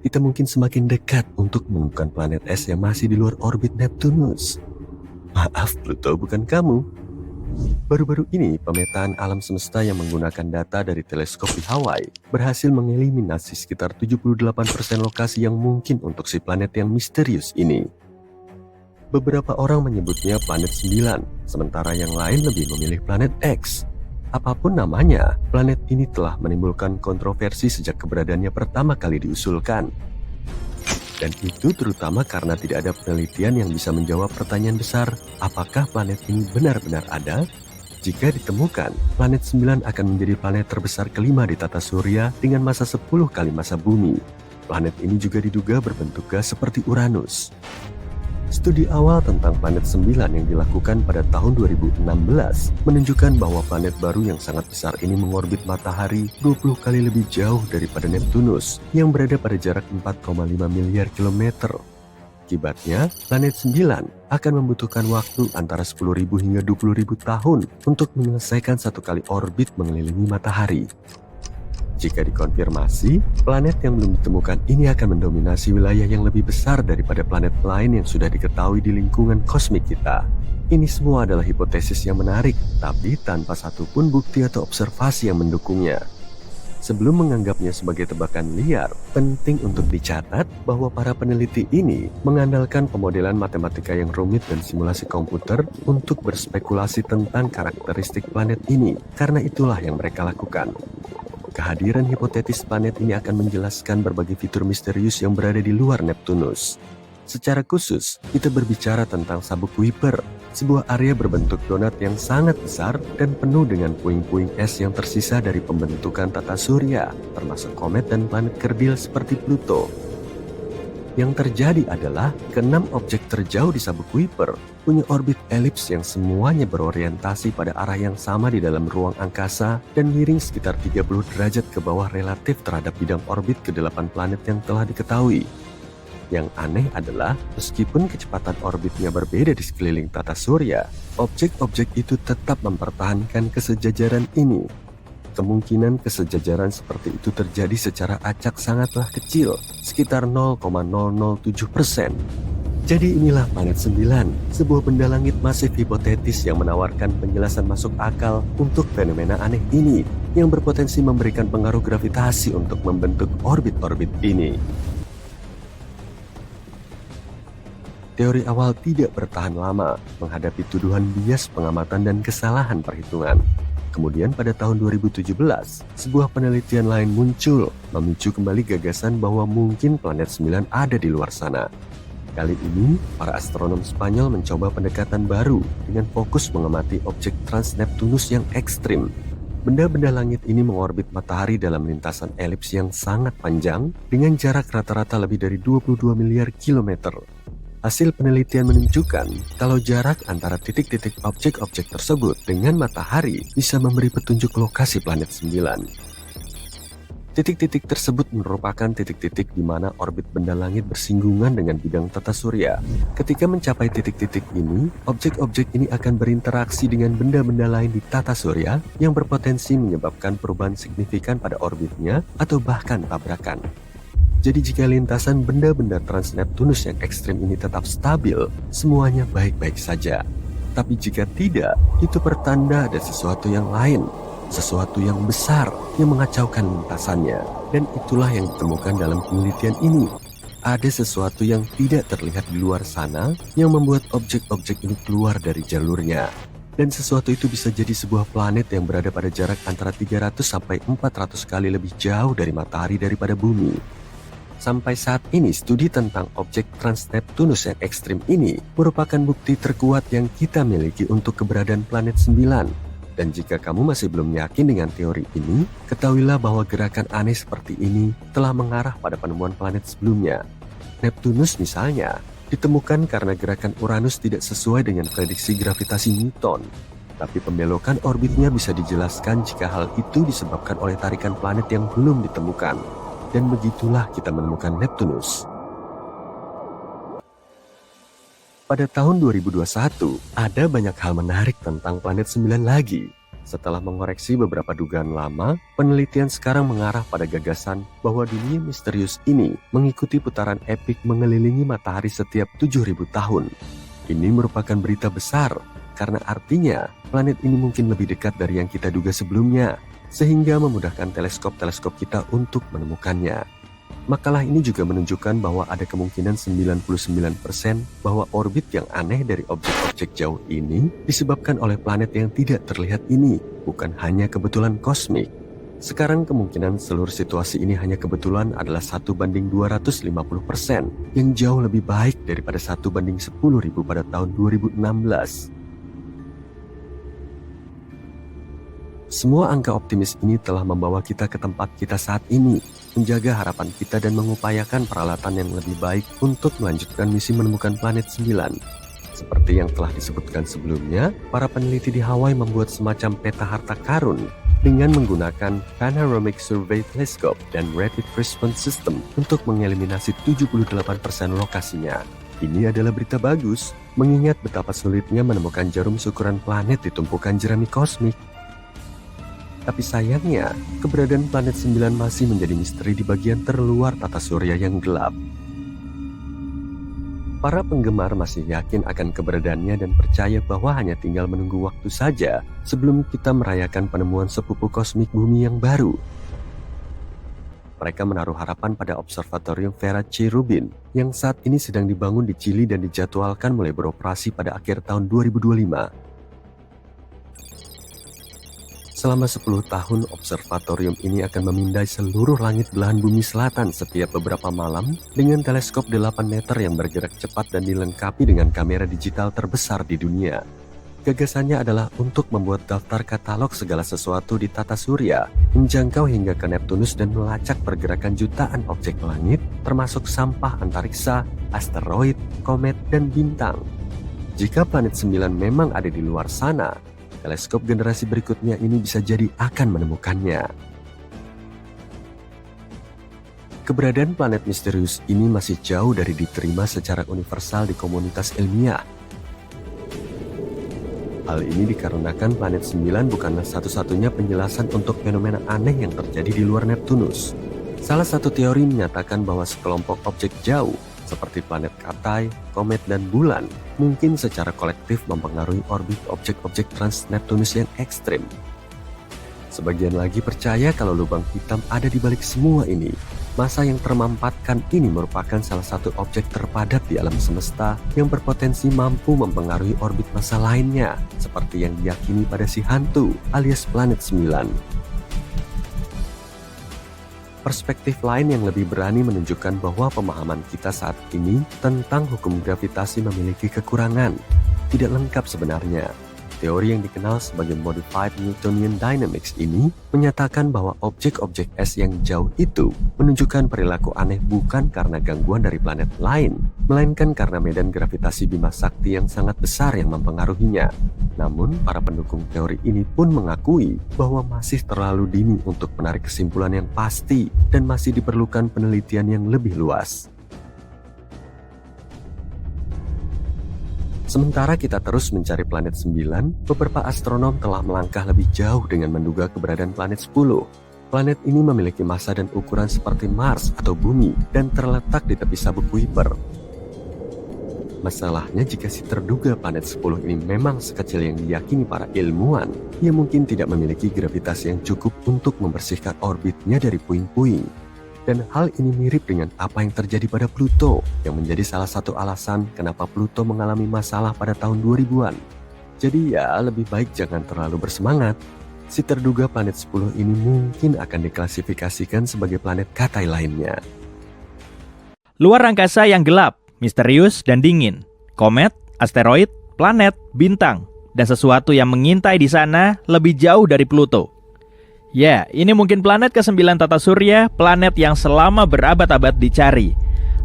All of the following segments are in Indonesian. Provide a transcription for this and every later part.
kita mungkin semakin dekat untuk menemukan planet es yang masih di luar orbit Neptunus. Maaf Pluto, bukan kamu. Baru-baru ini, pemetaan alam semesta yang menggunakan data dari teleskop di Hawaii berhasil mengeliminasi sekitar 78% lokasi yang mungkin untuk si planet yang misterius ini. Beberapa orang menyebutnya planet 9, sementara yang lain lebih memilih planet X. Apapun namanya, planet ini telah menimbulkan kontroversi sejak keberadaannya pertama kali diusulkan. Dan itu terutama karena tidak ada penelitian yang bisa menjawab pertanyaan besar, apakah planet ini benar-benar ada? Jika ditemukan, planet 9 akan menjadi planet terbesar kelima di tata surya dengan masa 10 kali masa bumi. Planet ini juga diduga berbentuk gas seperti Uranus. Studi awal tentang planet 9 yang dilakukan pada tahun 2016 menunjukkan bahwa planet baru yang sangat besar ini mengorbit matahari 20 kali lebih jauh daripada Neptunus yang berada pada jarak 4,5 miliar kilometer. Akibatnya, planet 9 akan membutuhkan waktu antara 10.000 hingga 20.000 tahun untuk menyelesaikan satu kali orbit mengelilingi matahari. Jika dikonfirmasi, planet yang belum ditemukan ini akan mendominasi wilayah yang lebih besar daripada planet lain yang sudah diketahui di lingkungan kosmik kita. Ini semua adalah hipotesis yang menarik, tapi tanpa satupun bukti atau observasi yang mendukungnya. Sebelum menganggapnya sebagai tebakan liar, penting untuk dicatat bahwa para peneliti ini mengandalkan pemodelan matematika yang rumit dan simulasi komputer untuk berspekulasi tentang karakteristik planet ini, karena itulah yang mereka lakukan. Kehadiran hipotetis planet ini akan menjelaskan berbagai fitur misterius yang berada di luar Neptunus. Secara khusus, kita berbicara tentang sabuk Kuiper, sebuah area berbentuk donat yang sangat besar dan penuh dengan puing-puing es yang tersisa dari pembentukan tata surya, termasuk komet dan planet kerdil seperti Pluto. Yang terjadi adalah keenam objek terjauh di sabuk Kuiper punya orbit elips yang semuanya berorientasi pada arah yang sama di dalam ruang angkasa dan miring sekitar 30 derajat ke bawah relatif terhadap bidang orbit ke-8 planet yang telah diketahui. Yang aneh adalah, meskipun kecepatan orbitnya berbeda di sekeliling tata surya, objek-objek itu tetap mempertahankan kesejajaran ini. Kemungkinan kesejajaran seperti itu terjadi secara acak sangatlah kecil, sekitar 0,007%. Jadi inilah planet 9, sebuah benda langit masif hipotetis yang menawarkan penjelasan masuk akal untuk fenomena aneh ini, yang berpotensi memberikan pengaruh gravitasi untuk membentuk orbit-orbit ini. Teori awal tidak bertahan lama menghadapi tuduhan bias pengamatan dan kesalahan perhitungan. Kemudian pada tahun 2017, sebuah penelitian lain muncul, memicu kembali gagasan bahwa mungkin planet 9 ada di luar sana. Kali ini, para astronom Spanyol mencoba pendekatan baru dengan fokus mengamati objek Transneptunus yang ekstrim. Benda-benda langit ini mengorbit matahari dalam lintasan elips yang sangat panjang dengan jarak rata-rata lebih dari 22 miliar kilometer. Hasil penelitian menunjukkan kalau jarak antara titik-titik objek-objek tersebut dengan matahari bisa memberi petunjuk lokasi planet 9. Titik-titik tersebut merupakan titik-titik di mana orbit benda langit bersinggungan dengan bidang tata surya. Ketika mencapai titik-titik ini, objek-objek ini akan berinteraksi dengan benda-benda lain di tata surya yang berpotensi menyebabkan perubahan signifikan pada orbitnya atau bahkan tabrakan. Jadi jika lintasan benda-benda Transneptunus yang ekstrim ini tetap stabil, semuanya baik-baik saja. Tapi jika tidak, itu pertanda ada sesuatu yang lain, sesuatu yang besar yang mengacaukan lintasannya. Dan itulah yang ditemukan dalam penelitian ini. Ada sesuatu yang tidak terlihat di luar sana yang membuat objek-objek ini keluar dari jalurnya. Dan sesuatu itu bisa jadi sebuah planet yang berada pada jarak antara 300 sampai 400 kali lebih jauh dari matahari daripada bumi. Sampai saat ini, studi tentang objek Transneptunus yang ekstrim ini merupakan bukti terkuat yang kita miliki untuk keberadaan planet 9. Dan jika kamu masih belum yakin dengan teori ini, ketahuilah bahwa gerakan aneh seperti ini telah mengarah pada penemuan planet sebelumnya. Neptunus misalnya, ditemukan karena gerakan Uranus tidak sesuai dengan prediksi gravitasi Newton. Tapi pembelokan orbitnya bisa dijelaskan jika hal itu disebabkan oleh tarikan planet yang belum ditemukan. Dan begitulah kita menemukan Neptunus. Pada tahun 2021, ada banyak hal menarik tentang planet 9 lagi. Setelah mengoreksi beberapa dugaan lama, penelitian sekarang mengarah pada gagasan bahwa dunia misterius ini mengikuti putaran epik mengelilingi matahari setiap 7.000 tahun. Ini merupakan berita besar, karena artinya planet ini mungkin lebih dekat dari yang kita duga sebelumnya, sehingga memudahkan teleskop-teleskop kita untuk menemukannya. Makalah ini juga menunjukkan bahwa ada kemungkinan 99% bahwa orbit yang aneh dari objek-objek jauh ini disebabkan oleh planet yang tidak terlihat ini, bukan hanya kebetulan kosmik. Sekarang kemungkinan seluruh situasi ini hanya kebetulan adalah 1:250%, yang jauh lebih baik daripada 1:10.000 pada tahun 2016. Semua angka optimis ini telah membawa kita ke tempat kita saat ini, menjaga harapan kita dan mengupayakan peralatan yang lebih baik untuk melanjutkan misi menemukan planet 9. Seperti yang telah disebutkan sebelumnya, para peneliti di Hawaii membuat semacam peta harta karun dengan menggunakan Panoramic Survey Telescope dan Rapid Response System untuk mengeliminasi 78% lokasinya. Ini adalah berita bagus, mengingat betapa sulitnya menemukan jarum syukuran planet di tumpukan jerami kosmik. Tapi sayangnya, keberadaan planet 9 masih menjadi misteri di bagian terluar tata surya yang gelap. Para penggemar masih yakin akan keberadaannya dan percaya bahwa hanya tinggal menunggu waktu saja sebelum kita merayakan penemuan sepupu kosmik bumi yang baru. Mereka menaruh harapan pada Observatorium Vera C. Rubin yang saat ini sedang dibangun di Chili dan dijadwalkan mulai beroperasi pada akhir tahun 2025. Selama 10 tahun, observatorium ini akan memindai seluruh langit belahan bumi selatan setiap beberapa malam dengan teleskop 8 meter yang bergerak cepat dan dilengkapi dengan kamera digital terbesar di dunia. Gagasannya adalah untuk membuat daftar katalog segala sesuatu di tata surya, menjangkau hingga ke Neptunus dan melacak pergerakan jutaan objek langit, termasuk sampah antariksa, asteroid, komet, dan bintang. Jika planet 9 memang ada di luar sana, teleskop generasi berikutnya ini bisa jadi akan menemukannya. Keberadaan planet misterius ini masih jauh dari diterima secara universal di komunitas ilmiah. Hal ini dikarenakan planet 9 bukanlah satu-satunya penjelasan untuk fenomena aneh yang terjadi di luar Neptunus. Salah satu teori menyatakan bahwa sekelompok objek jauh seperti planet Katai, komet, dan bulan mungkin secara kolektif mempengaruhi orbit objek-objek trans-Neptunus yang ekstrim. Sebagian lagi percaya kalau lubang hitam ada di balik semua ini. Massa yang termampatkan ini merupakan salah satu objek terpadat di alam semesta yang berpotensi mampu mempengaruhi orbit massa lainnya, seperti yang diyakini pada si hantu alias planet 9. Perspektif lain yang lebih berani menunjukkan bahwa pemahaman kita saat ini tentang hukum gravitasi memiliki kekurangan, tidak lengkap sebenarnya. Teori yang dikenal sebagai Modified Newtonian Dynamics ini menyatakan bahwa objek-objek es yang jauh itu menunjukkan perilaku aneh bukan karena gangguan dari planet lain, melainkan karena medan gravitasi Bima Sakti yang sangat besar yang mempengaruhinya. Namun, para pendukung teori ini pun mengakui bahwa masih terlalu dini untuk menarik kesimpulan yang pasti dan masih diperlukan penelitian yang lebih luas. Sementara kita terus mencari planet 9, beberapa astronom telah melangkah lebih jauh dengan menduga keberadaan planet 10. Planet ini memiliki massa dan ukuran seperti Mars atau Bumi dan terletak di tepi sabuk Kuiper. Masalahnya jika si terduga planet 10 ini memang sekecil yang diyakini para ilmuwan, ia mungkin tidak memiliki gravitasi yang cukup untuk membersihkan orbitnya dari puing-puing. Dan hal ini mirip dengan apa yang terjadi pada Pluto, yang menjadi salah satu alasan kenapa Pluto mengalami masalah pada tahun 2000-an. Jadi ya, lebih baik jangan terlalu bersemangat. Si terduga planet 10 ini mungkin akan diklasifikasikan sebagai planet Katai lainnya. Luar angkasa yang gelap, misterius dan dingin. Komet, asteroid, planet, bintang, dan sesuatu yang mengintai di sana lebih jauh dari Pluto. Ya, ini mungkin planet ke-9 tata surya, planet yang selama berabad-abad dicari.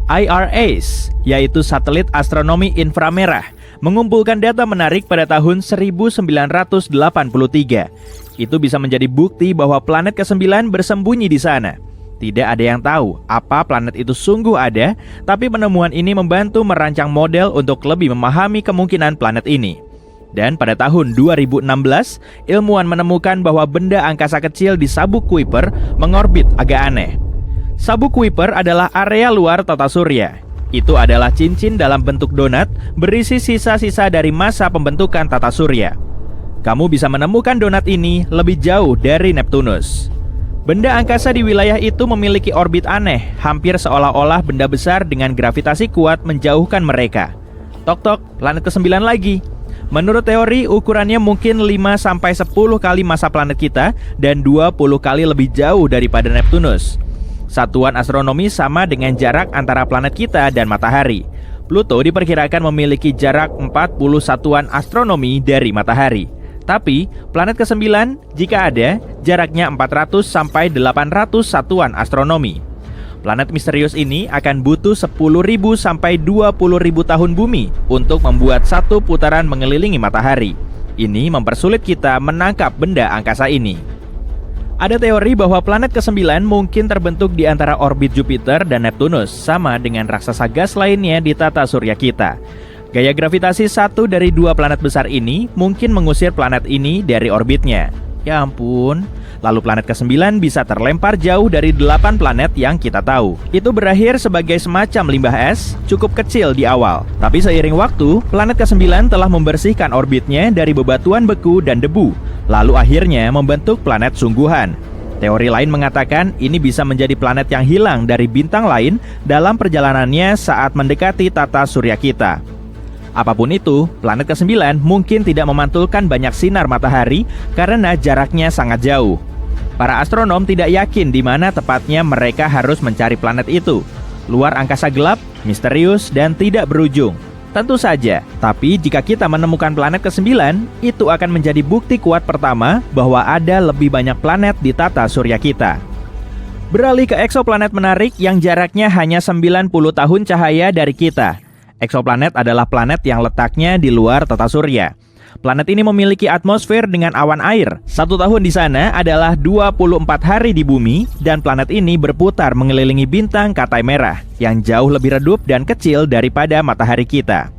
IRAS, yaitu satelit astronomi inframerah, mengumpulkan data menarik pada tahun 1983. Itu bisa menjadi bukti bahwa planet ke-9 bersembunyi di sana. Tidak ada yang tahu apa planet itu sungguh ada, tapi penemuan ini membantu merancang model untuk lebih memahami kemungkinan planet ini. Dan pada tahun 2016, ilmuwan menemukan bahwa benda angkasa kecil di sabuk Kuiper mengorbit agak aneh. Sabuk Kuiper adalah area luar tata surya. Itu adalah cincin dalam bentuk donat berisi sisa-sisa dari masa pembentukan tata surya. Kamu bisa menemukan donat ini lebih jauh dari Neptunus. Benda angkasa di wilayah itu memiliki orbit aneh, hampir seolah-olah benda besar dengan gravitasi kuat menjauhkan mereka. Tok-tok, planet ke-9 lagi. Menurut teori, ukurannya mungkin 5-10 kali massa planet kita dan 20 kali lebih jauh daripada Neptunus. Satuan astronomi sama dengan jarak antara planet kita dan matahari. Pluto diperkirakan memiliki jarak 40 satuan astronomi dari matahari. Tapi, planet ke-9, jika ada, jaraknya 400-800 satuan astronomi. Planet misterius ini akan butuh 10.000 sampai 20.000 tahun bumi untuk membuat satu putaran mengelilingi matahari. Ini mempersulit kita menangkap benda angkasa ini. Ada teori bahwa planet ke-9 mungkin terbentuk di antara orbit Jupiter dan Neptunus, sama dengan raksasa gas lainnya di tata surya kita. Gaya gravitasi satu dari dua planet besar ini mungkin mengusir planet ini dari orbitnya. Ya ampun. Lalu planet ke-9 bisa terlempar jauh dari 8 planet yang kita tahu. Itu berakhir sebagai semacam limbah es, cukup kecil di awal. Tapi seiring waktu, planet ke-9 telah membersihkan orbitnya dari bebatuan beku dan debu. Lalu akhirnya membentuk planet sungguhan. Teori lain mengatakan ini bisa menjadi planet yang hilang dari bintang lain dalam perjalanannya saat mendekati tata surya kita. Apapun itu, planet ke-9 mungkin tidak memantulkan banyak sinar matahari karena jaraknya sangat jauh. Para astronom tidak yakin di mana tepatnya mereka harus mencari planet itu. Luar angkasa gelap, misterius, dan tidak berujung. Tentu saja, tapi jika kita menemukan planet ke-9, itu akan menjadi bukti kuat pertama bahwa ada lebih banyak planet di tata surya kita. Beralih ke eksoplanet menarik yang jaraknya hanya 90 tahun cahaya dari kita. Eksoplanet adalah planet yang letaknya di luar tata surya. Planet ini memiliki atmosfer dengan awan air. 1 tahun di sana adalah 24 hari di bumi, dan planet ini berputar mengelilingi bintang Katai Merah yang jauh lebih redup dan kecil daripada matahari kita.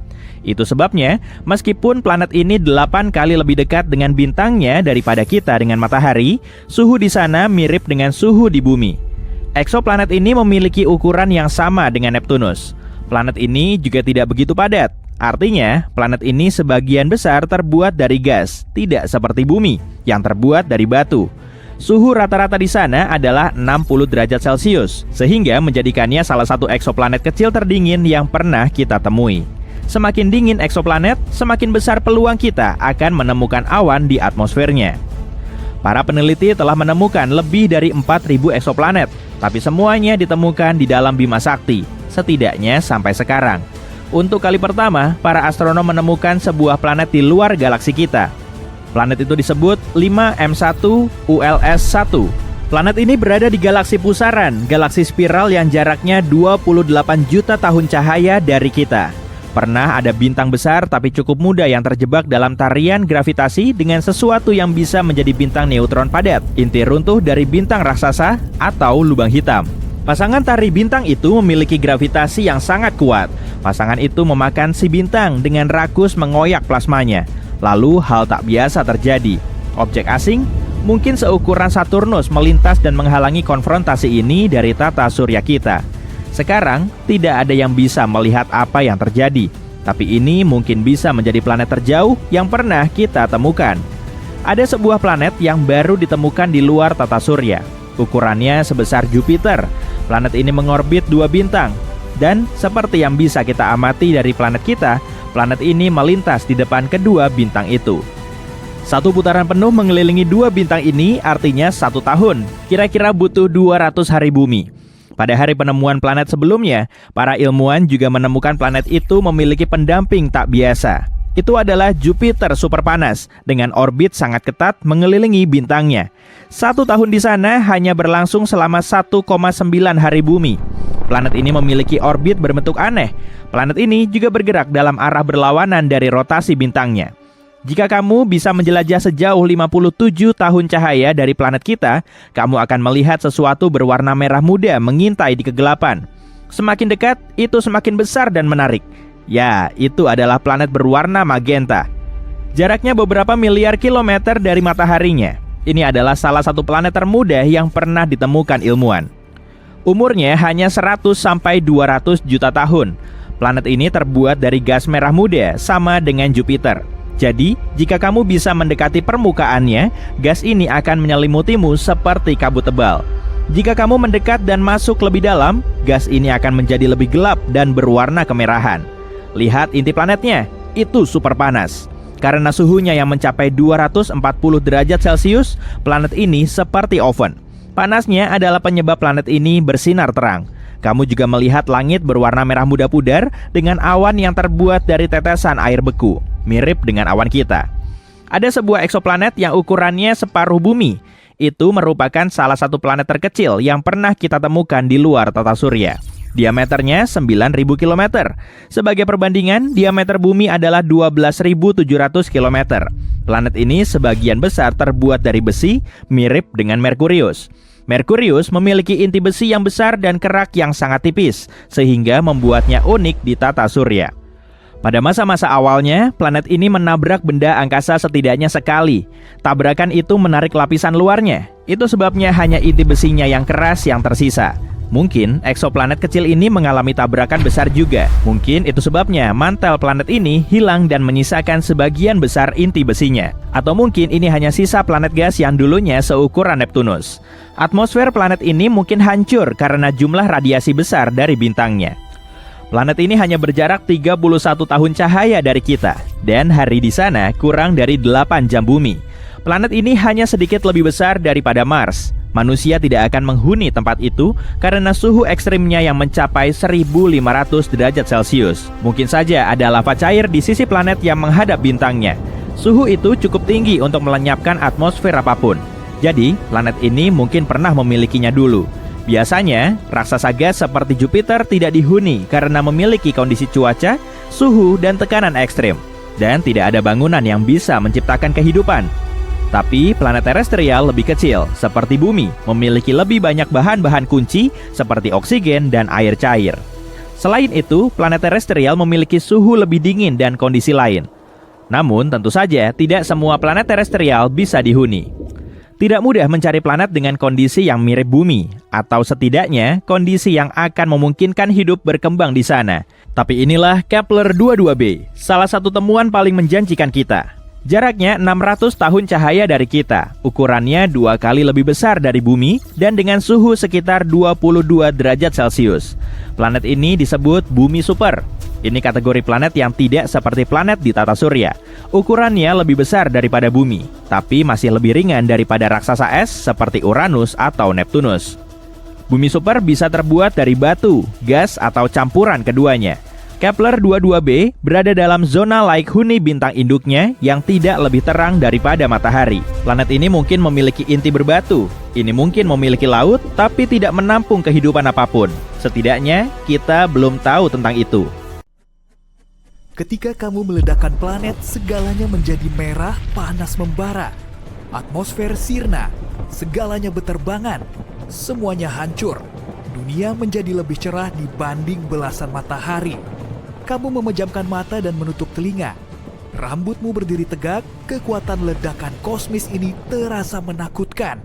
Itu sebabnya, meskipun planet ini 8 kali lebih dekat dengan bintangnya daripada kita dengan matahari, suhu di sana mirip dengan suhu di bumi. Eksoplanet ini memiliki ukuran yang sama dengan Neptunus. Planet ini juga tidak begitu padat. Artinya, planet ini sebagian besar terbuat dari gas, tidak seperti bumi yang terbuat dari batu. Suhu rata-rata di sana adalah 60 derajat Celcius, sehingga menjadikannya salah satu eksoplanet kecil terdingin yang pernah kita temui. Semakin dingin eksoplanet, semakin besar peluang kita akan menemukan awan di atmosfernya. Para peneliti telah menemukan lebih dari 4.000 eksoplanet, tapi semuanya ditemukan di dalam Bima Sakti, setidaknya sampai sekarang. Untuk kali pertama, para astronom menemukan sebuah planet di luar galaksi kita. Planet itu disebut 5M1 ULS-1. Planet ini berada di galaksi pusaran, galaksi spiral yang jaraknya 28 juta tahun cahaya dari kita. Pernah ada bintang besar tapi cukup muda yang terjebak dalam tarian gravitasi dengan sesuatu yang bisa menjadi bintang neutron padat, inti runtuh dari bintang raksasa atau lubang hitam. Pasangan tari bintang itu memiliki gravitasi yang sangat kuat. Pasangan itu memakan si bintang dengan rakus mengoyak plasmanya. Lalu hal tak biasa terjadi. Objek asing, mungkin seukuran Saturnus, melintas dan menghalangi konfrontasi ini dari tata surya kita. Sekarang, tidak ada yang bisa melihat apa yang terjadi. Tapi ini mungkin bisa menjadi planet terjauh yang pernah kita temukan. Ada sebuah planet yang baru ditemukan di luar tata surya. Ukurannya sebesar Jupiter. Planet ini mengorbit 2 bintang. Dan seperti yang bisa kita amati dari planet kita, planet ini melintas di depan kedua bintang itu. Satu putaran penuh mengelilingi 2 bintang ini artinya 1 tahun. Kira-kira butuh 200 hari bumi. Pada hari penemuan planet sebelumnya, para ilmuwan juga menemukan planet itu memiliki pendamping tak biasa. Itu adalah Jupiter superpanas dengan orbit sangat ketat mengelilingi bintangnya. 1 tahun di sana hanya berlangsung selama 1,9 hari bumi. Planet ini memiliki orbit berbentuk aneh. Planet ini juga bergerak dalam arah berlawanan dari rotasi bintangnya. Jika kamu bisa menjelajah sejauh 57 tahun cahaya dari planet kita, kamu akan melihat sesuatu berwarna merah muda mengintai di kegelapan. Semakin dekat, itu semakin besar dan menarik. Ya, itu adalah planet berwarna magenta. Jaraknya beberapa miliar kilometer dari mataharinya. Ini adalah salah satu planet termuda yang pernah ditemukan ilmuwan. Umurnya hanya 100 sampai 200 juta tahun. Planet ini terbuat dari gas merah muda, sama dengan Jupiter. Jadi, jika kamu bisa mendekati permukaannya, gas ini akan menyelimutimu seperti kabut tebal. Jika kamu mendekat dan masuk lebih dalam, gas ini akan menjadi lebih gelap dan berwarna kemerahan. Lihat inti planetnya, itu super panas. Karena suhunya yang mencapai 240 derajat Celcius, planet ini seperti oven. Panasnya adalah penyebab planet ini bersinar terang. Kamu juga melihat langit berwarna merah muda pudar dengan awan yang terbuat dari tetesan air beku, mirip dengan awan kita. Ada sebuah eksoplanet yang ukurannya separuh bumi. Itu merupakan salah satu planet terkecil yang pernah kita temukan di luar tata surya. Diameternya 9.000 km. Sebagai perbandingan, diameter bumi adalah 12.700 km. Planet ini sebagian besar terbuat dari besi, mirip dengan Merkurius. Merkurius memiliki inti besi yang besar dan kerak yang sangat tipis, sehingga membuatnya unik di tata surya. Pada masa-masa awalnya, planet ini menabrak benda angkasa setidaknya sekali. Tabrakan itu menarik lapisan luarnya. Itu sebabnya hanya inti besinya yang keras yang tersisa. Mungkin eksoplanet kecil ini mengalami tabrakan besar juga. Mungkin itu sebabnya mantel planet ini hilang dan menyisakan sebagian besar inti besinya. Atau mungkin ini hanya sisa planet gas yang dulunya seukuran Neptunus. Atmosfer planet ini mungkin hancur karena jumlah radiasi besar dari bintangnya. Planet ini hanya berjarak 31 tahun cahaya dari kita, dan hari di sana kurang dari 8 jam bumi. Planet ini hanya sedikit lebih besar daripada Mars. Manusia tidak akan menghuni tempat itu karena suhu ekstrimnya yang mencapai 1.500 derajat Celcius. Mungkin saja ada lava cair di sisi planet yang menghadap bintangnya. Suhu itu cukup tinggi untuk melenyapkan atmosfer apapun. Jadi, planet ini mungkin pernah memilikinya dulu. Biasanya, raksasa gas seperti Jupiter tidak dihuni karena memiliki kondisi cuaca, suhu, dan tekanan ekstrim. Dan tidak ada bangunan yang bisa menciptakan kehidupan. Tapi planet terestrial lebih kecil, seperti bumi, memiliki lebih banyak bahan-bahan kunci seperti oksigen dan air cair. Selain itu, planet terestrial memiliki suhu lebih dingin dan kondisi lain. Namun, tentu saja tidak semua planet terestrial bisa dihuni. Tidak mudah mencari planet dengan kondisi yang mirip bumi, atau setidaknya kondisi yang akan memungkinkan hidup berkembang di sana. Tapi inilah Kepler-22b, salah satu temuan paling menjanjikan kita. Jaraknya 600 tahun cahaya dari kita, ukurannya 2 kali lebih besar dari bumi, dan dengan suhu sekitar 22 derajat Celcius. Planet ini disebut bumi super. Ini kategori planet yang tidak seperti planet di tata surya. Ukurannya lebih besar daripada bumi, tapi masih lebih ringan daripada raksasa es seperti Uranus atau Neptunus. Bumi super bisa terbuat dari batu, gas, atau campuran keduanya. Kepler-22b berada dalam zona laik huni bintang induknya yang tidak lebih terang daripada matahari. Planet ini mungkin memiliki inti berbatu. Ini mungkin memiliki laut, tapi tidak menampung kehidupan apapun. Setidaknya, kita belum tahu tentang itu. Ketika kamu meledakkan planet, segalanya menjadi merah, panas membara. Atmosfer sirna, segalanya beterbangan, semuanya hancur. Dunia menjadi lebih cerah dibanding belasan matahari. Kamu memejamkan mata dan menutup telinga. Rambutmu berdiri tegak, kekuatan ledakan kosmis ini terasa menakutkan.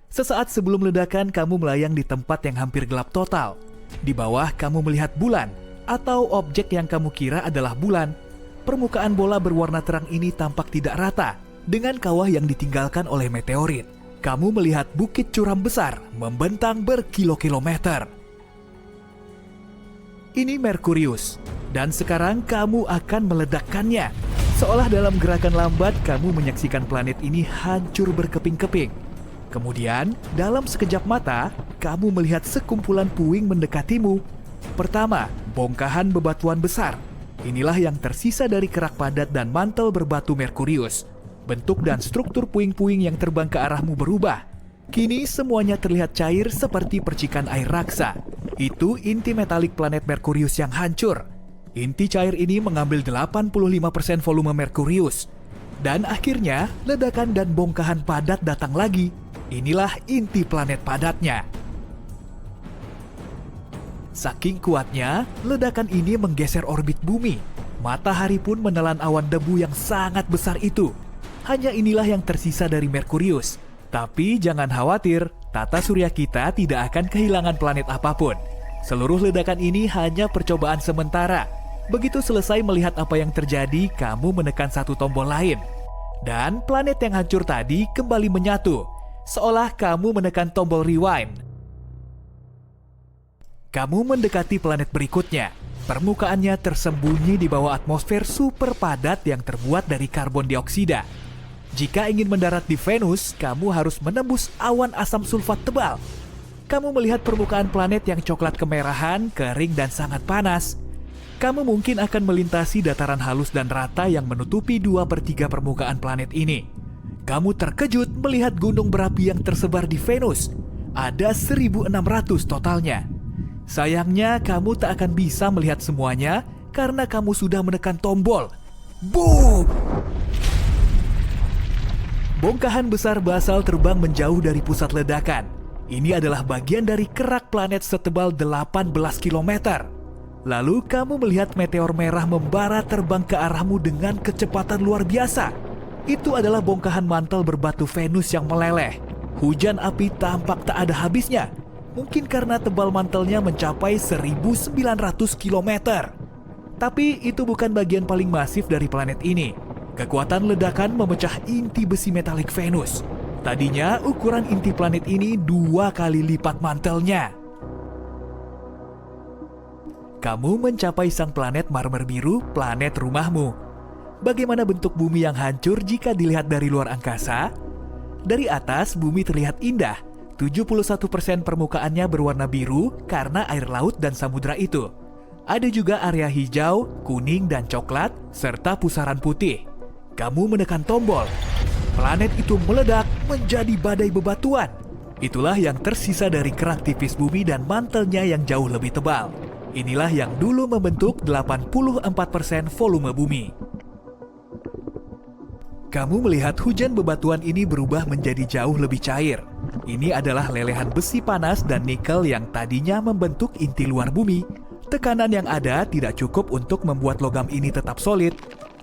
Sesaat sebelum ledakan, kamu melayang di tempat yang hampir gelap total. Di bawah, kamu melihat bulan, atau objek yang kamu kira adalah bulan. Permukaan bola berwarna terang ini tampak tidak rata, dengan kawah yang ditinggalkan oleh meteorit. Kamu melihat bukit curam besar, membentang berkilo-kilometer. Ini Merkurius, dan sekarang kamu akan meledakkannya. Seolah dalam gerakan lambat, kamu menyaksikan planet ini hancur berkeping-keping. Kemudian, dalam sekejap mata, kamu melihat sekumpulan puing mendekatimu. Pertama, bongkahan bebatuan besar. Inilah yang tersisa dari kerak padat dan mantel berbatu Merkurius. Bentuk dan struktur puing-puing yang terbang ke arahmu berubah. Kini semuanya terlihat cair seperti percikan air raksa. Itu inti metalik planet Merkurius yang hancur. Inti cair ini mengambil 85% volume Merkurius. Dan akhirnya, ledakan dan bongkahan padat datang lagi. Inilah inti planet padatnya. Saking kuatnya, ledakan ini menggeser orbit bumi. Matahari pun menelan awan debu yang sangat besar itu. Hanya inilah yang tersisa dari Merkurius. Tapi jangan khawatir, tata surya kita tidak akan kehilangan planet apapun. Seluruh ledakan ini hanya percobaan sementara. Begitu selesai melihat apa yang terjadi, kamu menekan satu tombol lain. Dan planet yang hancur tadi kembali menyatu, seolah kamu menekan tombol rewind. Kamu mendekati planet berikutnya. Permukaannya tersembunyi di bawah atmosfer super padat yang terbuat dari karbon dioksida. Jika ingin mendarat di Venus, kamu harus menembus awan asam sulfat tebal. Kamu melihat permukaan planet yang coklat kemerahan, kering dan sangat panas. Kamu mungkin akan melintasi dataran halus dan rata yang menutupi 2/3 permukaan planet ini. Kamu terkejut melihat gunung berapi yang tersebar di Venus. Ada 1.600 totalnya. Sayangnya, kamu tak akan bisa melihat semuanya karena kamu sudah menekan tombol. Boom! Bongkahan besar basal terbang menjauh dari pusat ledakan. Ini adalah bagian dari kerak planet setebal 18 km. Lalu kamu melihat meteor merah membara terbang ke arahmu dengan kecepatan luar biasa. Itu adalah bongkahan mantel berbatu Venus yang meleleh. Hujan api tampak tak ada habisnya. Mungkin karena tebal mantelnya mencapai 1.900 km. Tapi itu bukan bagian paling masif dari planet ini. Kekuatan ledakan memecah inti besi metalik Venus. Tadinya ukuran inti planet ini 2 kali lipat mantelnya. Kamu mencapai sang planet marmer biru, planet rumahmu. Bagaimana bentuk bumi yang hancur jika dilihat dari luar angkasa? Dari atas, bumi terlihat indah. 71% permukaannya berwarna biru karena air laut dan samudra itu. Ada juga area hijau, kuning, dan coklat, serta pusaran putih. Kamu menekan tombol. Planet itu meledak menjadi badai bebatuan. Itulah yang tersisa dari kerak tipis bumi dan mantelnya yang jauh lebih tebal. Inilah yang dulu membentuk 84% volume bumi. Kamu melihat hujan bebatuan ini berubah menjadi jauh lebih cair. Ini adalah lelehan besi panas dan nikel yang tadinya membentuk inti luar bumi. Tekanan yang ada tidak cukup untuk membuat logam ini tetap solid.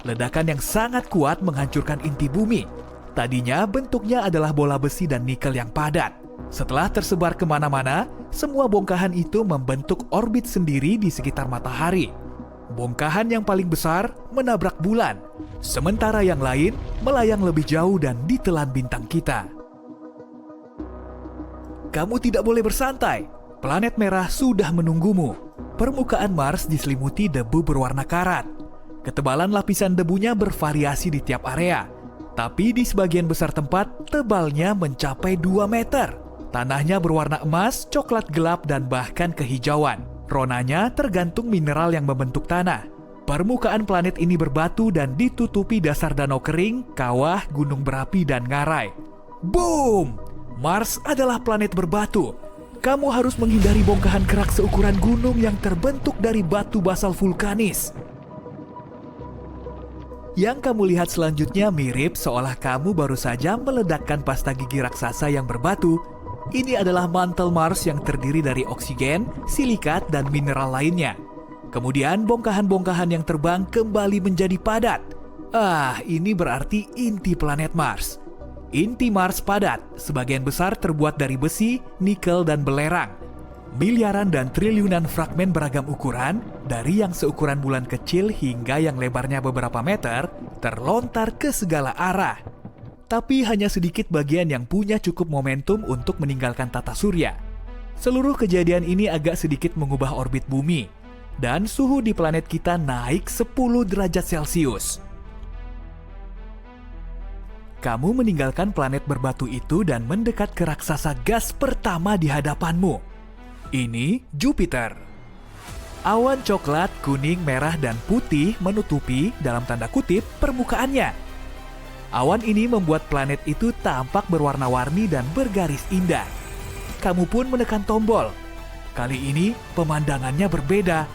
Ledakan yang sangat kuat menghancurkan inti bumi. Tadinya bentuknya adalah bola besi dan nikel yang padat. Setelah tersebar kemana-mana, semua bongkahan itu membentuk orbit sendiri di sekitar matahari. Bongkahan yang paling besar menabrak bulan, sementara yang lain melayang lebih jauh dan ditelan bintang kita. Kamu tidak boleh bersantai. Planet merah sudah menunggumu. Permukaan Mars diselimuti debu berwarna karat. Ketebalan lapisan debunya bervariasi di tiap area. Tapi di sebagian besar tempat, tebalnya mencapai 2 meter. Tanahnya berwarna emas, coklat gelap, dan bahkan kehijauan. Ronanya tergantung mineral yang membentuk tanah. Permukaan planet ini berbatu dan ditutupi dasar danau kering, kawah, gunung berapi, dan ngarai. Boom! Mars adalah planet berbatu. Kamu harus menghindari bongkahan kerak seukuran gunung yang terbentuk dari batu basal vulkanis. Yang kamu lihat selanjutnya mirip seolah kamu baru saja meledakkan pasta gigi raksasa yang berbatu. Ini adalah mantel Mars yang terdiri dari oksigen, silikat, dan mineral lainnya. Kemudian bongkahan-bongkahan yang terbang kembali menjadi padat. Ini berarti inti planet Mars. Inti Mars padat, sebagian besar terbuat dari besi, nikel, dan belerang. Miliaran dan triliunan fragmen beragam ukuran, dari yang seukuran bulan kecil hingga yang lebarnya beberapa meter, terlontar ke segala arah. Tapi hanya sedikit bagian yang punya cukup momentum untuk meninggalkan tata surya. Seluruh kejadian ini agak sedikit mengubah orbit bumi, dan suhu di planet kita naik 10 derajat Celcius. Kamu meninggalkan planet berbatu itu dan mendekat ke raksasa gas pertama di hadapanmu. Ini Jupiter. Awan coklat, kuning, merah, dan putih menutupi, dalam tanda kutip, permukaannya. Awan ini membuat planet itu tampak berwarna-warni dan bergaris indah. Kamu pun menekan tombol. Kali ini pemandangannya berbeda.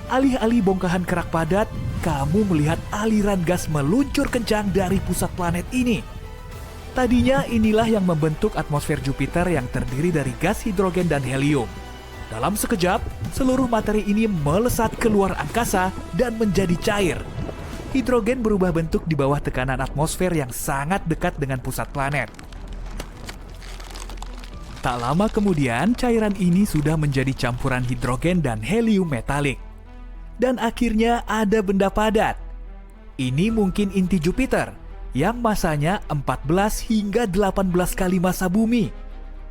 Alih-alih bongkahan kerak padat, kamu melihat aliran gas meluncur kencang dari pusat planet ini. Tadinya inilah yang membentuk atmosfer Jupiter yang terdiri dari gas hidrogen dan helium. Dalam sekejap, seluruh materi ini melesat keluar angkasa dan menjadi cair. Hidrogen berubah bentuk di bawah tekanan atmosfer yang sangat dekat dengan pusat planet. Tak lama kemudian, cairan ini sudah menjadi campuran hidrogen dan helium metalik. Dan akhirnya ada benda padat. Ini mungkin inti Jupiter, yang masanya 14 hingga 18 kali massa bumi.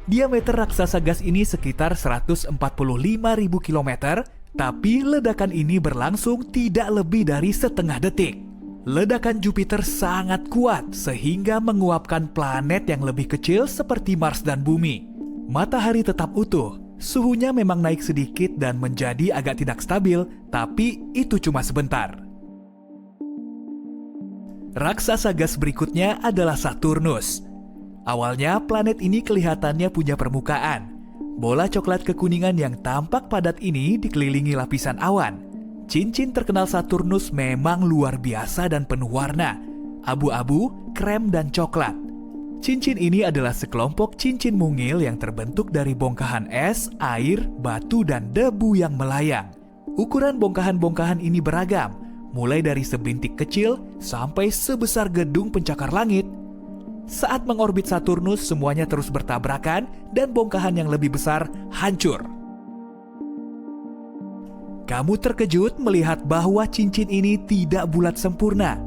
Diameter raksasa gas ini sekitar 145.000 km, tapi ledakan ini berlangsung tidak lebih dari setengah detik. Ledakan Jupiter sangat kuat sehingga menguapkan planet yang lebih kecil seperti Mars dan Bumi. Matahari tetap utuh, suhunya memang naik sedikit dan menjadi agak tidak stabil, tapi itu cuma sebentar. Raksasa gas berikutnya adalah Saturnus. Awalnya planet ini kelihatannya punya permukaan. Bola coklat kekuningan yang tampak padat ini dikelilingi lapisan awan. Cincin terkenal Saturnus memang luar biasa dan penuh warna, abu-abu, krem, dan coklat. Cincin ini adalah sekelompok cincin mungil yang terbentuk dari bongkahan es, air, batu, dan debu yang melayang. Ukuran bongkahan-bongkahan ini beragam, mulai dari sebintik kecil sampai sebesar gedung pencakar langit. Saat mengorbit Saturnus, semuanya terus bertabrakan dan bongkahan yang lebih besar hancur. Kamu terkejut melihat bahwa cincin ini tidak bulat sempurna.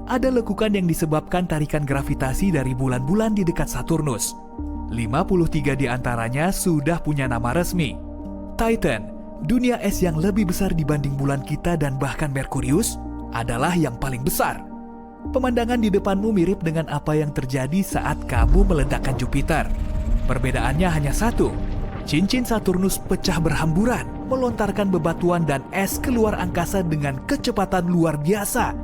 Ada lekukan yang disebabkan tarikan gravitasi dari bulan-bulan di dekat Saturnus. 53 di antaranya sudah punya nama resmi. Titan, dunia es yang lebih besar dibanding bulan kita dan bahkan Merkurius, adalah yang paling besar. Pemandangan di depanmu mirip dengan apa yang terjadi saat kamu meledakkan Jupiter. Perbedaannya hanya satu. Cincin Saturnus pecah berhamburan, melontarkan bebatuan dan es keluar angkasa dengan kecepatan luar biasa.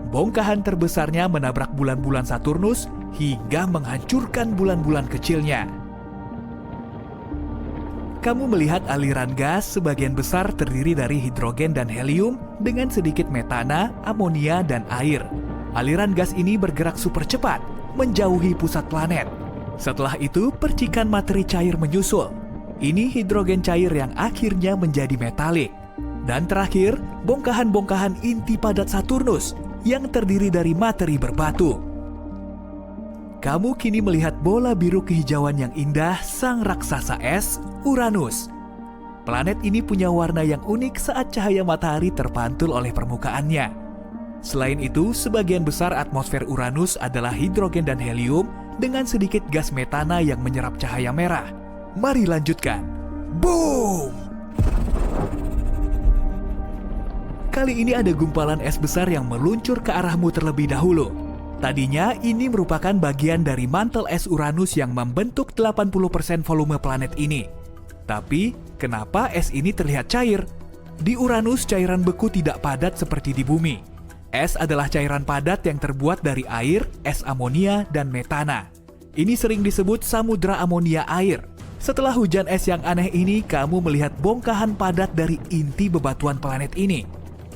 Bongkahan terbesarnya menabrak bulan-bulan Saturnus hingga menghancurkan bulan-bulan kecilnya. Kamu melihat aliran gas sebagian besar terdiri dari hidrogen dan helium dengan sedikit metana, amonia, dan air. Aliran gas ini bergerak super cepat, menjauhi pusat planet. Setelah itu, percikan materi cair menyusul. Ini hidrogen cair yang akhirnya menjadi metalik. Dan terakhir, bongkahan-bongkahan inti padat Saturnus yang terdiri dari materi berbatu. Kamu kini melihat bola biru kehijauan yang indah sang raksasa es, Uranus. Planet ini punya warna yang unik saat cahaya matahari terpantul oleh permukaannya. Selain itu, sebagian besar atmosfer Uranus adalah hidrogen dan helium dengan sedikit gas metana yang menyerap cahaya merah. Mari lanjutkan. Boom! Kali ini ada gumpalan es besar yang meluncur ke arahmu terlebih dahulu. Tadinya ini merupakan bagian dari mantel es Uranus yang membentuk 80% volume planet ini. Tapi, kenapa es ini terlihat cair? Di Uranus, cairan beku tidak padat seperti di bumi. Es adalah cairan padat yang terbuat dari air, es amonia, dan metana. Ini sering disebut samudra amonia air. Setelah hujan es yang aneh ini, kamu melihat bongkahan padat dari inti bebatuan planet ini.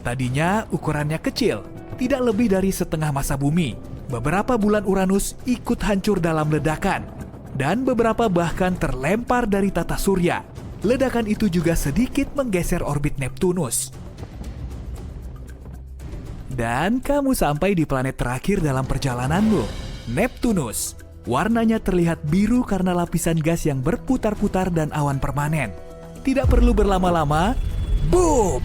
Tadinya ukurannya kecil, tidak lebih dari setengah massa bumi. Beberapa bulan Uranus ikut hancur dalam ledakan, dan beberapa bahkan terlempar dari tata surya. Ledakan itu juga sedikit menggeser orbit Neptunus. Dan kamu sampai di planet terakhir dalam perjalananmu, Neptunus. Warnanya terlihat biru karena lapisan gas yang berputar-putar dan awan permanen. Tidak perlu berlama-lama, boom!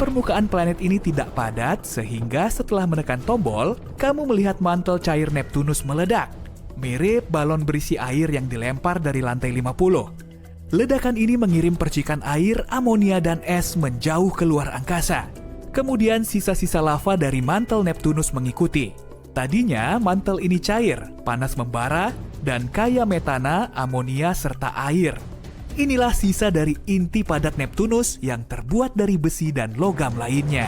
Permukaan planet ini tidak padat sehingga setelah menekan tombol, kamu melihat mantel cair Neptunus meledak. Mirip balon berisi air yang dilempar dari lantai 50. Ledakan ini mengirim percikan air, amonia, dan es menjauh keluar angkasa. Kemudian sisa-sisa lava dari mantel Neptunus mengikuti. Tadinya mantel ini cair, panas membara, dan kaya metana, amonia, serta air. Inilah sisa dari inti padat Neptunus yang terbuat dari besi dan logam lainnya.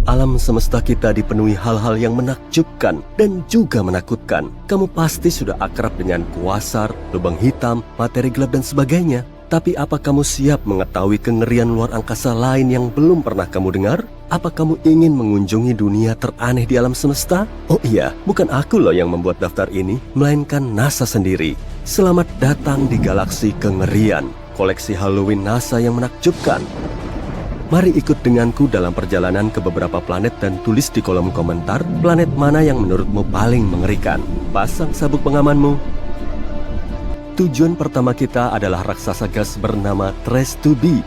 Alam semesta kita dipenuhi hal-hal yang menakjubkan dan juga menakutkan. Kamu pasti sudah akrab dengan kuasar, lubang hitam, materi gelap, dan sebagainya. Tapi apa kamu siap mengetahui kengerian luar angkasa lain yang belum pernah kamu dengar? Apa kamu ingin mengunjungi dunia teraneh di alam semesta? Oh iya, bukan aku loh yang membuat daftar ini, melainkan NASA sendiri. Selamat datang di galaksi kengerian, koleksi Halloween NASA yang menakjubkan. Mari ikut denganku dalam perjalanan ke beberapa planet dan tulis di kolom komentar planet mana yang menurutmu paling mengerikan. Pasang sabuk pengamanmu. Tujuan pertama kita adalah raksasa gas bernama Trace 2B.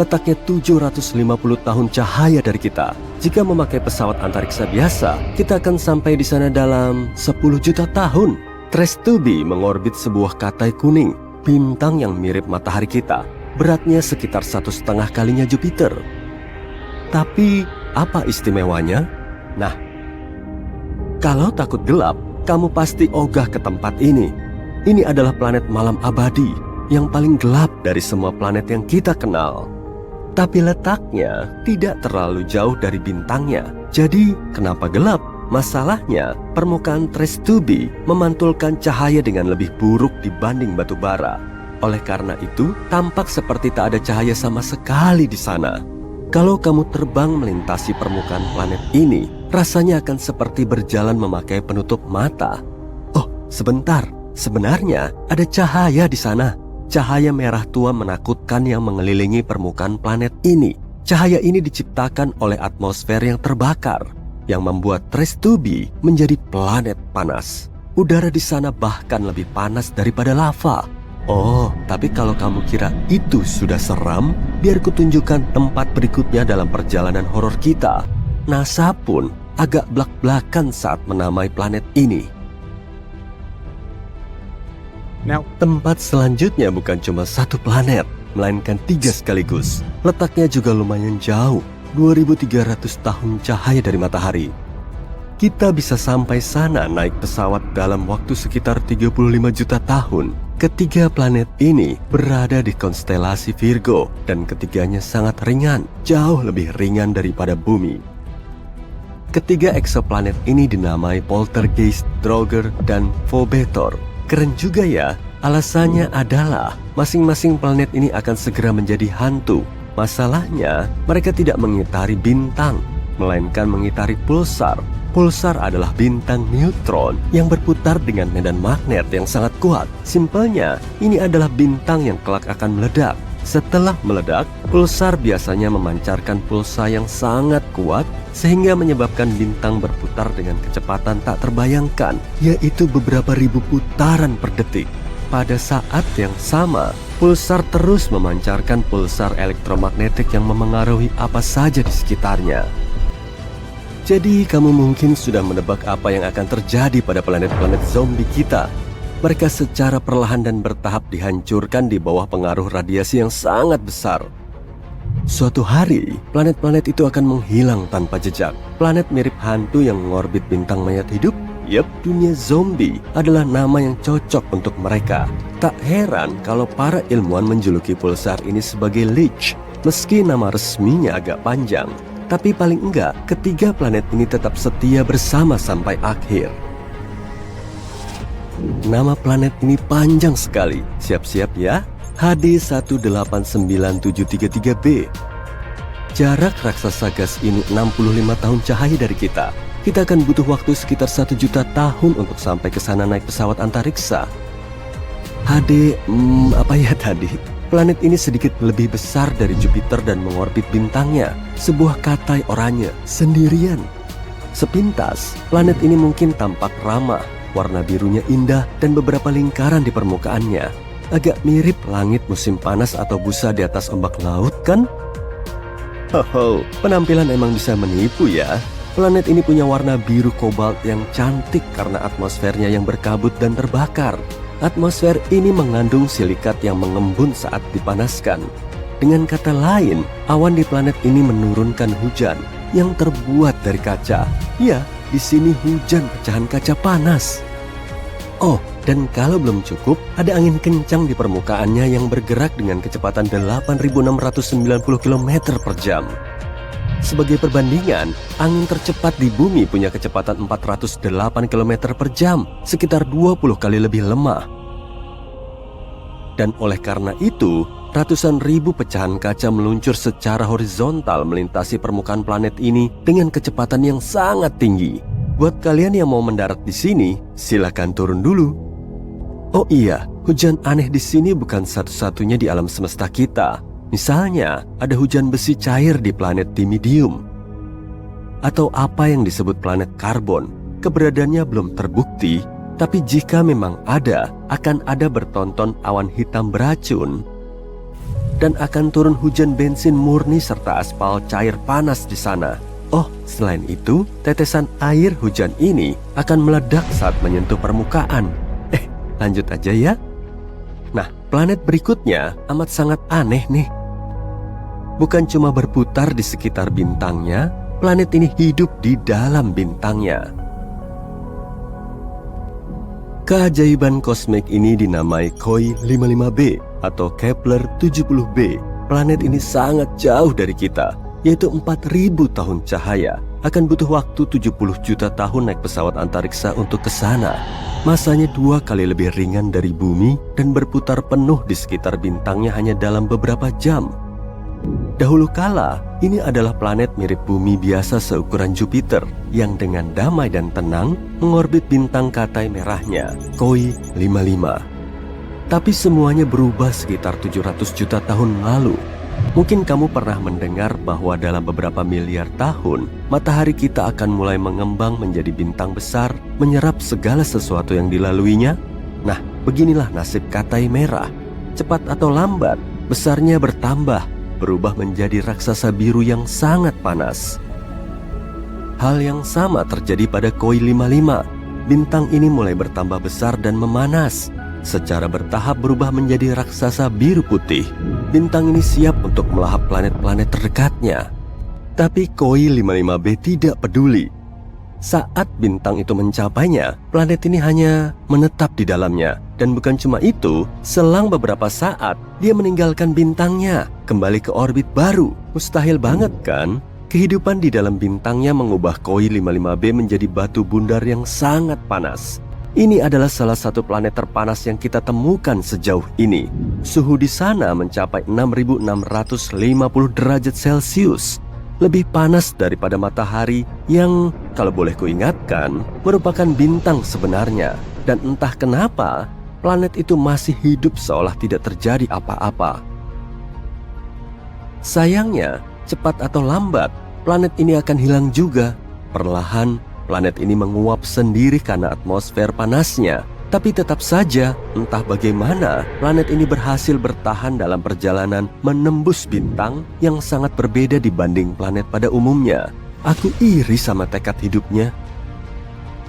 Letaknya 750 tahun cahaya dari kita. Jika memakai pesawat antariksa biasa, kita akan sampai di sana dalam 10 juta tahun. Trace 2B mengorbit sebuah katai kuning, bintang yang mirip matahari kita. Beratnya sekitar 1,5 kalinya Jupiter. Tapi, apa istimewanya? Nah, kalau takut gelap, kamu pasti ogah ke tempat ini. Ini adalah planet malam abadi, yang paling gelap dari semua planet yang kita kenal. Tapi letaknya tidak terlalu jauh dari bintangnya. Jadi, kenapa gelap? Masalahnya, permukaan Trace 2B memantulkan cahaya dengan lebih buruk dibanding batu bara. Oleh karena itu, tampak seperti tak ada cahaya sama sekali di sana. Kalau kamu terbang melintasi permukaan planet ini, rasanya akan seperti berjalan memakai penutup mata. Oh, sebentar. Sebenarnya ada cahaya di sana. Cahaya merah tua menakutkan yang mengelilingi permukaan planet ini. Cahaya ini diciptakan oleh atmosfer yang terbakar, yang membuat Trace 2B menjadi planet panas. Udara di sana bahkan lebih panas daripada lava. Oh, tapi kalau kamu kira itu sudah seram, biar kutunjukkan tempat berikutnya dalam perjalanan horor kita. NASA pun agak blak-blakan saat menamai planet ini. Tempat selanjutnya bukan cuma satu planet, melainkan 3 sekaligus. Letaknya juga lumayan jauh, 2300 tahun cahaya dari matahari. Kita bisa sampai sana naik pesawat dalam waktu sekitar 35 juta tahun. Ketiga planet ini berada di konstelasi Virgo dan ketiganya sangat ringan, jauh lebih ringan daripada bumi. Ketiga eksoplanet ini dinamai Poltergeist, Draugr, dan Phobetor. Keren juga ya, alasannya adalah masing-masing planet ini akan segera menjadi hantu. Masalahnya, mereka tidak mengitari bintang, melainkan mengitari pulsar. Pulsar adalah bintang neutron yang berputar dengan medan magnet yang sangat kuat. Simpelnya, ini adalah bintang yang kelak akan meledak. Setelah meledak, pulsar biasanya memancarkan pulsa yang sangat kuat sehingga menyebabkan bintang berputar dengan kecepatan tak terbayangkan, yaitu beberapa ribu putaran per detik. Pada saat yang sama, pulsar terus memancarkan pulsar elektromagnetik yang memengaruhi apa saja di sekitarnya. Jadi kamu mungkin sudah menebak apa yang akan terjadi pada planet-planet zombie kita. Mereka secara perlahan dan bertahap dihancurkan di bawah pengaruh radiasi yang sangat besar. Suatu hari, planet-planet itu akan menghilang tanpa jejak. Planet mirip hantu yang mengorbit bintang mayat hidup. Yap, dunia zombie adalah nama yang cocok untuk mereka. Tak heran kalau para ilmuwan menjuluki pulsar ini sebagai Lich. Meski nama resminya agak panjang, tapi paling enggak ketiga planet ini tetap setia bersama sampai akhir. Nama planet ini panjang sekali. Siap-siap ya. HD 189733b. Jarak raksasa gas ini 65 tahun cahaya dari kita. Kita akan butuh waktu sekitar 1 juta tahun untuk sampai ke sana naik pesawat antariksa. HD, apa ya tadi? Planet ini sedikit lebih besar dari Jupiter dan mengorbit bintangnya, sebuah katai oranye, sendirian. Sepintas, planet ini mungkin tampak ramah. Warna birunya indah dan beberapa lingkaran di permukaannya. Agak mirip langit musim panas atau busa di atas ombak laut, kan? Hoho, penampilan emang bisa menipu ya. Planet ini punya warna biru kobalt yang cantik karena atmosfernya yang berkabut dan terbakar. Atmosfer ini mengandung silikat yang mengembun saat dipanaskan. Dengan kata lain, awan di planet ini menurunkan hujan yang terbuat dari kaca. Ya, di sini hujan pecahan kaca panas. Oh, dan kalau belum cukup, ada angin kencang di permukaannya yang bergerak dengan kecepatan 8.690 km per jam. Sebagai perbandingan, angin tercepat di bumi punya kecepatan 408 km per jam, sekitar 20 kali lebih lemah. Dan oleh karena itu, ratusan ribu pecahan kaca meluncur secara horizontal melintasi permukaan planet ini dengan kecepatan yang sangat tinggi. Buat kalian yang mau mendarat di sini, silakan turun dulu. Oh iya, hujan aneh di sini bukan satu-satunya di alam semesta kita. Misalnya, ada hujan besi cair di planet Timidium. Atau apa yang disebut planet karbon. Keberadaannya belum terbukti, tapi jika memang ada, akan ada bertonton awan hitam beracun. Dan akan turun hujan bensin murni serta aspal cair panas di sana. Oh, selain itu, tetesan air hujan ini akan meledak saat menyentuh permukaan. Lanjut aja ya. Nah, planet berikutnya amat sangat aneh nih. Bukan cuma berputar di sekitar bintangnya, planet ini hidup di dalam bintangnya. Keajaiban kosmik ini dinamai KOI 55b atau Kepler 70b. Planet ini sangat jauh dari kita, yaitu 4.000 tahun cahaya. Akan butuh waktu 70 juta tahun naik pesawat antariksa untuk ke sana. Masanya 2 kali lebih ringan dari bumi dan berputar penuh di sekitar bintangnya hanya dalam beberapa jam. Dahulu kala, ini adalah planet mirip bumi biasa seukuran Jupiter yang dengan damai dan tenang mengorbit bintang Katai merahnya, KOI 55. Tapi semuanya berubah sekitar 700 juta tahun lalu. Mungkin kamu pernah mendengar bahwa dalam beberapa miliar tahun, matahari kita akan mulai mengembang menjadi bintang besar, menyerap segala sesuatu yang dilaluinya. Nah, beginilah nasib Katai merah. Cepat atau lambat, besarnya bertambah, berubah menjadi raksasa biru yang sangat panas. Hal yang sama terjadi pada KOI 55. Bintang ini mulai bertambah besar dan memanas. Secara bertahap berubah menjadi raksasa biru putih. Bintang ini siap untuk melahap planet-planet terdekatnya. Tapi KOI 55b tidak peduli. Saat bintang itu mencapainya, planet ini hanya menetap di dalamnya. Dan bukan cuma itu, selang beberapa saat, dia meninggalkan bintangnya, kembali ke orbit baru. Mustahil banget kan? Kehidupan di dalam bintangnya mengubah KOI 55b menjadi batu bundar yang sangat panas. Ini adalah salah satu planet terpanas yang kita temukan sejauh ini. Suhu di sana mencapai 6.650 derajat Celcius. Lebih panas daripada matahari yang, kalau boleh kuingatkan, merupakan bintang sebenarnya. Dan entah kenapa, planet itu masih hidup seolah tidak terjadi apa-apa. Sayangnya, cepat atau lambat, planet ini akan hilang juga. Perlahan, planet ini menguap sendiri karena atmosfer panasnya. Tapi tetap saja, entah bagaimana, planet ini berhasil bertahan dalam perjalanan menembus bintang yang sangat berbeda dibanding planet pada umumnya. Aku iri sama tekad hidupnya.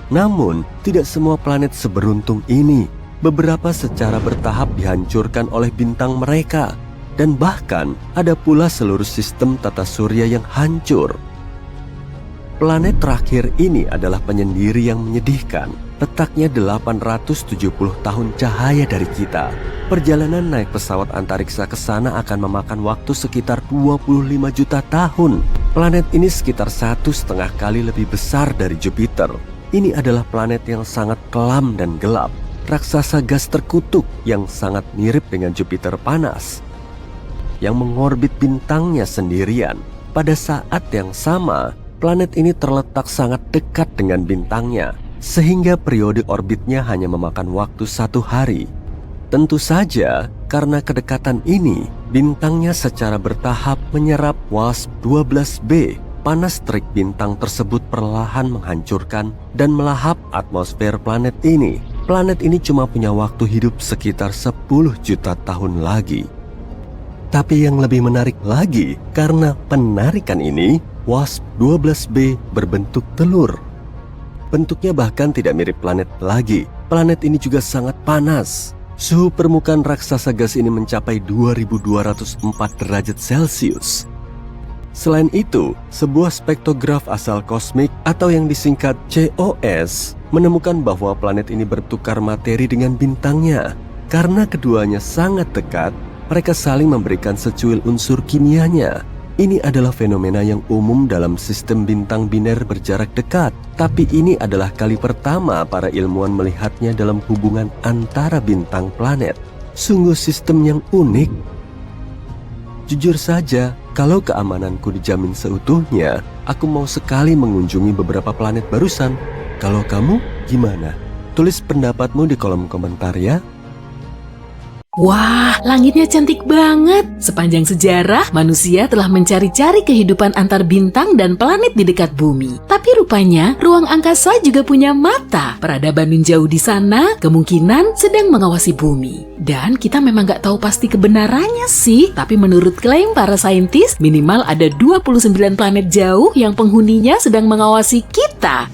Namun, tidak semua planet seberuntung ini. Beberapa secara bertahap dihancurkan oleh bintang mereka. Dan bahkan, ada pula seluruh sistem tata surya yang hancur. Planet terakhir ini adalah penyendiri yang menyedihkan. Letaknya 870 tahun cahaya dari kita. Perjalanan naik pesawat antariksa ke sana akan memakan waktu sekitar 25 juta tahun. Planet ini sekitar 1,5 kali lebih besar dari Jupiter. Ini adalah planet yang sangat kelam dan gelap. Raksasa gas terkutuk yang sangat mirip dengan Jupiter panas, yang mengorbit bintangnya sendirian. Pada saat yang sama, planet ini terletak sangat dekat dengan bintangnya, sehingga periode orbitnya hanya memakan waktu 1 hari. Tentu saja, karena kedekatan ini, bintangnya secara bertahap menyerap WASP-12b. Panas terik bintang tersebut perlahan menghancurkan dan melahap atmosfer planet ini. Planet ini cuma punya waktu hidup sekitar 10 juta tahun lagi. Tapi yang lebih menarik lagi, karena penarikan ini, WASP-12b berbentuk telur. Bentuknya bahkan tidak mirip planet lagi. Planet ini juga sangat panas. Suhu permukaan raksasa gas ini mencapai 2204 derajat Celcius. Selain itu, sebuah spektrograf asal kosmik atau yang disingkat COS menemukan bahwa planet ini bertukar materi dengan bintangnya. Karena keduanya sangat dekat, mereka saling memberikan secuil unsur kimianya. Ini adalah fenomena yang umum dalam sistem bintang biner berjarak dekat. Tapi ini adalah kali pertama para ilmuwan melihatnya dalam hubungan antara bintang planet. Sungguh sistem yang unik. Jujur saja, kalau keamananku dijamin seutuhnya, aku mau sekali mengunjungi beberapa planet barusan. Kalau kamu, gimana? Tulis pendapatmu di kolom komentar ya. Wah, langitnya cantik banget. Sepanjang sejarah, manusia telah mencari-cari kehidupan antar bintang dan planet di dekat bumi. Tapi rupanya, ruang angkasa juga punya mata. Peradaban jauh di sana kemungkinan sedang mengawasi bumi. Dan kita memang nggak tahu pasti kebenarannya sih. Tapi menurut klaim para saintis, minimal ada 29 planet jauh yang penghuninya sedang mengawasi kita.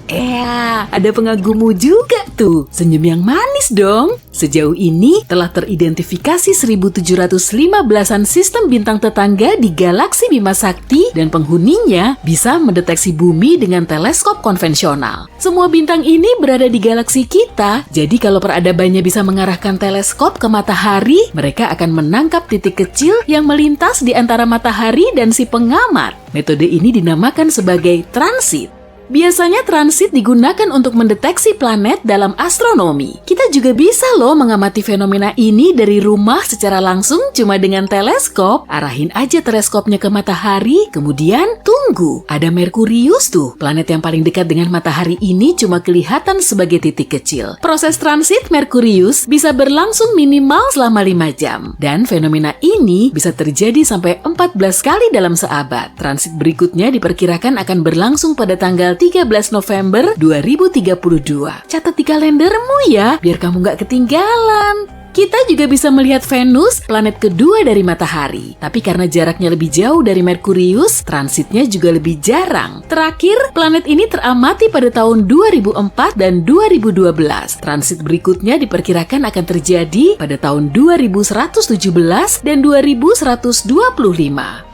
Ada pengagummu juga tuh. Senyum yang manis dong. Sejauh ini telah teridentifikasi 1715-an sistem bintang tetangga di galaksi Bima Sakti dan penghuninya bisa mendeteksi bumi dengan teleskop konvensional. Semua bintang ini berada di galaksi kita, jadi kalau peradabannya bisa mengarahkan teleskop ke matahari, mereka akan menangkap titik kecil yang melintas di antara matahari dan si pengamat. Metode ini dinamakan sebagai transit. Biasanya transit digunakan untuk mendeteksi planet dalam astronomi. Kita juga bisa loh mengamati fenomena ini dari rumah secara langsung cuma dengan teleskop. Arahin aja teleskopnya ke matahari, kemudian tunggu. Ada Merkurius tuh, planet yang paling dekat dengan matahari ini cuma kelihatan sebagai titik kecil. Proses transit Merkurius bisa berlangsung minimal selama 5 jam. Dan fenomena ini bisa terjadi sampai 14 kali dalam seabad. Transit berikutnya diperkirakan akan berlangsung pada tanggal 13 November 2032. Catat di kalendermu ya, biar kamu nggak ketinggalan. Kita juga bisa melihat Venus, planet kedua dari matahari. Tapi karena jaraknya lebih jauh dari Merkurius, transitnya juga lebih jarang. Terakhir, planet ini teramati pada tahun 2004 dan 2012. Transit berikutnya diperkirakan akan terjadi pada tahun 2117 dan 2125.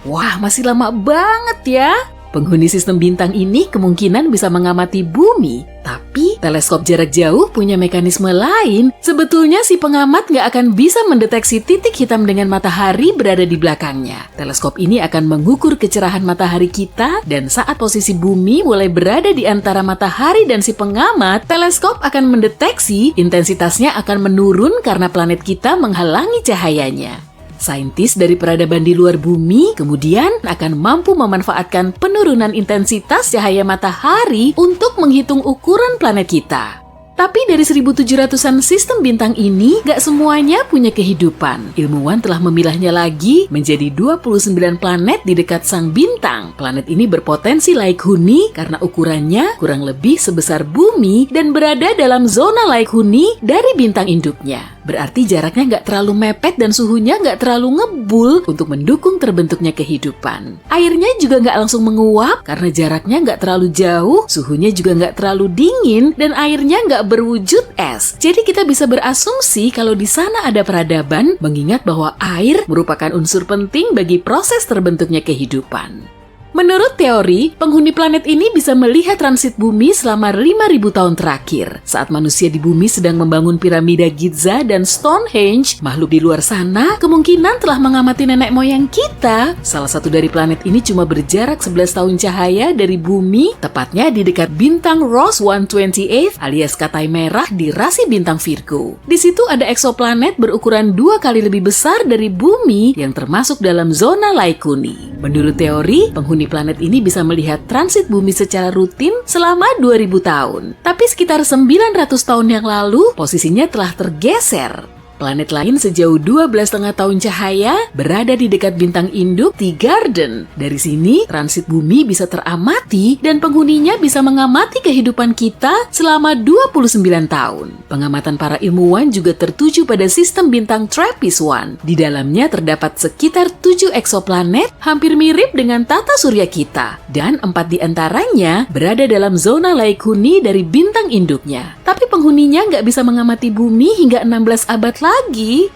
Wah, masih lama banget ya. Penghuni sistem bintang ini kemungkinan bisa mengamati bumi. Tapi teleskop jarak jauh punya mekanisme lain. Sebetulnya si pengamat nggak akan bisa mendeteksi titik hitam dengan matahari berada di belakangnya. Teleskop ini akan mengukur kecerahan matahari kita, dan saat posisi bumi mulai berada di antara matahari dan si pengamat, teleskop akan mendeteksi intensitasnya akan menurun karena planet kita menghalangi cahayanya. Saintis dari peradaban di luar bumi kemudian akan mampu memanfaatkan penurunan intensitas cahaya matahari untuk menghitung ukuran planet kita. Tapi dari 1700-an sistem bintang ini, gak semuanya punya kehidupan. Ilmuwan telah memilahnya lagi menjadi 29 planet di dekat sang bintang. Planet ini berpotensi laik huni karena ukurannya kurang lebih sebesar bumi dan berada dalam zona laik huni dari bintang induknya. Berarti jaraknya nggak terlalu mepet dan suhunya nggak terlalu ngebul untuk mendukung terbentuknya kehidupan. Airnya juga nggak langsung menguap karena jaraknya nggak terlalu jauh, suhunya juga nggak terlalu dingin, dan airnya nggak berwujud es. Jadi kita bisa berasumsi kalau di sana ada peradaban, mengingat bahwa air merupakan unsur penting bagi proses terbentuknya kehidupan. Menurut teori, penghuni planet ini bisa melihat transit bumi selama 5.000 tahun terakhir. Saat manusia di bumi sedang membangun piramida Giza dan Stonehenge, makhluk di luar sana kemungkinan telah mengamati nenek moyang kita. Salah satu dari planet ini cuma berjarak 11 tahun cahaya dari bumi, tepatnya di dekat bintang Ross 128 alias Katai Merah di rasi bintang Virgo. Di situ ada eksoplanet berukuran 2 kali lebih besar dari bumi yang termasuk dalam zona laik huni. Menurut teori, penghuni planet ini bisa melihat transit bumi secara rutin selama 2000 tahun. Tapi sekitar 900 tahun yang lalu, posisinya telah tergeser. Planet lain sejauh 12,5 tahun cahaya berada di dekat bintang induk T-Garden. Dari sini, transit bumi bisa teramati dan penghuninya bisa mengamati kehidupan kita selama 29 tahun. Pengamatan para ilmuwan juga tertuju pada sistem bintang TRAPPIST-1. Di dalamnya terdapat sekitar 7 eksoplanet hampir mirip dengan tata surya kita. Dan 4 di antaranya berada dalam zona laik huni dari bintang induknya. Tapi penghuninya nggak bisa mengamati bumi hingga 16 abad lagi.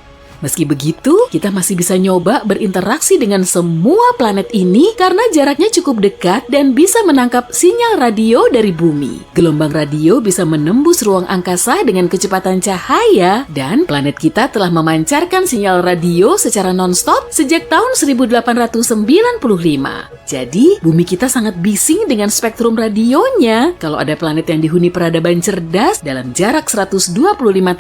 Meski begitu, kita masih bisa nyoba berinteraksi dengan semua planet ini karena jaraknya cukup dekat dan bisa menangkap sinyal radio dari bumi. Gelombang radio bisa menembus ruang angkasa dengan kecepatan cahaya, dan planet kita telah memancarkan sinyal radio secara non-stop sejak tahun 1895. Jadi, bumi kita sangat bising dengan spektrum radionya. Kalau ada planet yang dihuni peradaban cerdas dalam jarak 125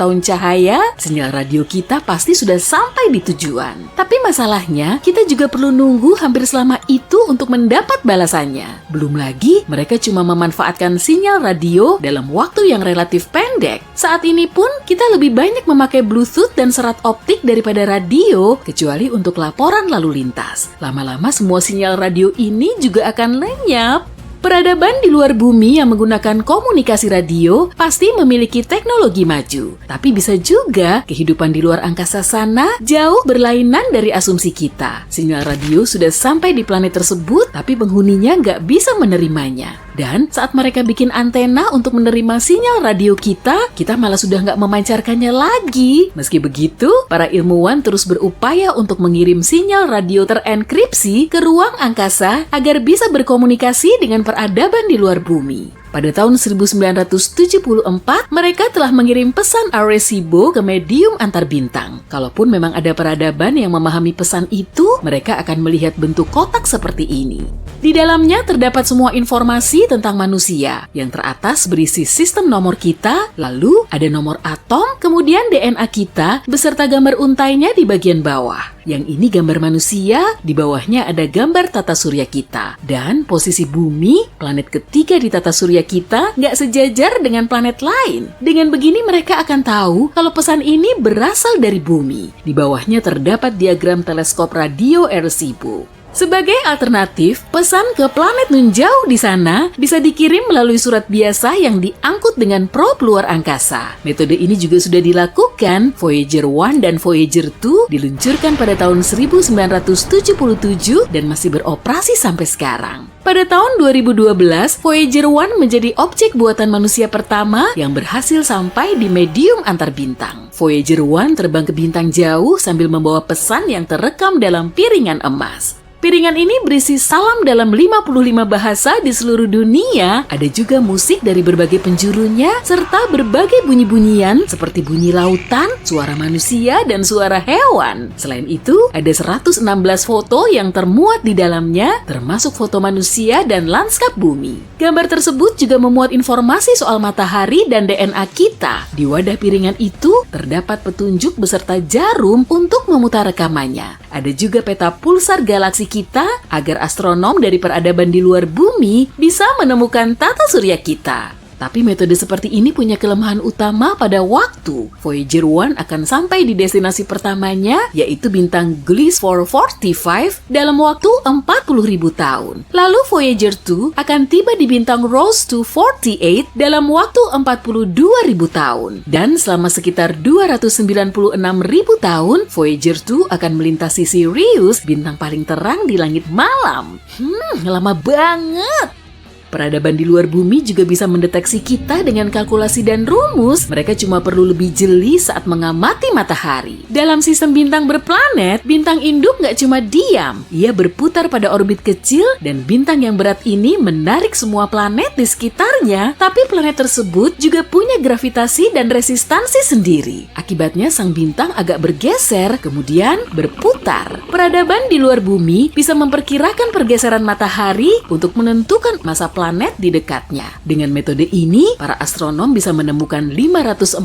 tahun cahaya, sinyal radio kita pasti sudah sudah sampai di tujuan. Tapi masalahnya, kita juga perlu nunggu hampir selama itu untuk mendapat balasannya. Belum lagi, mereka cuma memanfaatkan sinyal radio dalam waktu yang relatif pendek. Saat ini pun, kita lebih banyak memakai Bluetooth dan serat optik daripada radio, kecuali untuk laporan lalu lintas. Lama-lama semua sinyal radio ini juga akan lenyap. Peradaban di luar bumi yang menggunakan komunikasi radio pasti memiliki teknologi maju. Tapi bisa juga kehidupan di luar angkasa sana jauh berlainan dari asumsi kita. Sinyal radio sudah sampai di planet tersebut, tapi penghuninya nggak bisa menerimanya. Dan saat mereka bikin antena untuk menerima sinyal radio kita malah sudah nggak memancarkannya lagi. Meski begitu, para ilmuwan terus berupaya untuk mengirim sinyal radio terenkripsi ke ruang angkasa agar bisa berkomunikasi dengan peradaban di luar bumi. Pada tahun 1974, mereka telah mengirim pesan Arecibo ke medium antar bintang. Kalaupun memang ada peradaban yang memahami pesan itu, mereka akan melihat bentuk kotak seperti ini. Di dalamnya terdapat semua informasi tentang manusia. Yang teratas berisi sistem nomor kita, lalu ada nomor atom, kemudian DNA kita, beserta gambar untainya di bagian bawah. Yang ini gambar manusia, di bawahnya ada gambar tata surya kita. Dan posisi bumi, planet ketiga di tata surya kita, nggak sejajar dengan planet lain. Dengan begini mereka akan tahu kalau pesan ini berasal dari bumi. Di bawahnya terdapat diagram teleskop radio Arecibo. Sebagai alternatif, pesan ke planet nun jauh di sana bisa dikirim melalui surat biasa yang diangkut dengan probe luar angkasa. Metode ini juga sudah dilakukan. Voyager 1 dan Voyager 2 diluncurkan pada tahun 1977 dan masih beroperasi sampai sekarang. Pada tahun 2012, Voyager 1 menjadi objek buatan manusia pertama yang berhasil sampai di medium antar bintang. Voyager 1 terbang ke bintang jauh sambil membawa pesan yang terekam dalam piringan emas. Piringan ini berisi salam dalam 55 bahasa di seluruh dunia. Ada juga musik dari berbagai penjurunya, serta berbagai bunyi-bunyian seperti bunyi lautan, suara manusia, dan suara hewan. Selain itu, ada 116 foto yang termuat di dalamnya, termasuk foto manusia dan lanskap bumi. Gambar tersebut juga memuat informasi soal matahari dan DNA kita. Di wadah piringan itu, terdapat petunjuk beserta jarum untuk memutar rekamannya. Ada juga peta pulsar galaksi kita agar astronom dari peradaban di luar bumi bisa menemukan tata surya kita. Tapi metode seperti ini punya kelemahan utama pada waktu. Voyager 1 akan sampai di destinasi pertamanya, yaitu bintang Gliese 445 dalam waktu 40.000 tahun. Lalu Voyager 2 akan tiba di bintang Ross 248 dalam waktu 42.000 tahun. Dan selama sekitar 296.000 tahun, Voyager 2 akan melintasi Sirius, bintang paling terang di langit malam. Lama banget. Peradaban di luar bumi juga bisa mendeteksi kita dengan kalkulasi dan rumus. Mereka cuma perlu lebih jeli saat mengamati matahari. Dalam sistem bintang berplanet, bintang induk nggak cuma diam. Ia berputar pada orbit kecil dan bintang yang berat ini menarik semua planet di sekitarnya. Tapi planet tersebut juga punya gravitasi dan resistansi sendiri. Akibatnya sang bintang agak bergeser, kemudian berputar. Peradaban di luar bumi bisa memperkirakan pergeseran matahari untuk menentukan masa planet di dekatnya. Dengan metode ini, para astronom bisa menemukan 548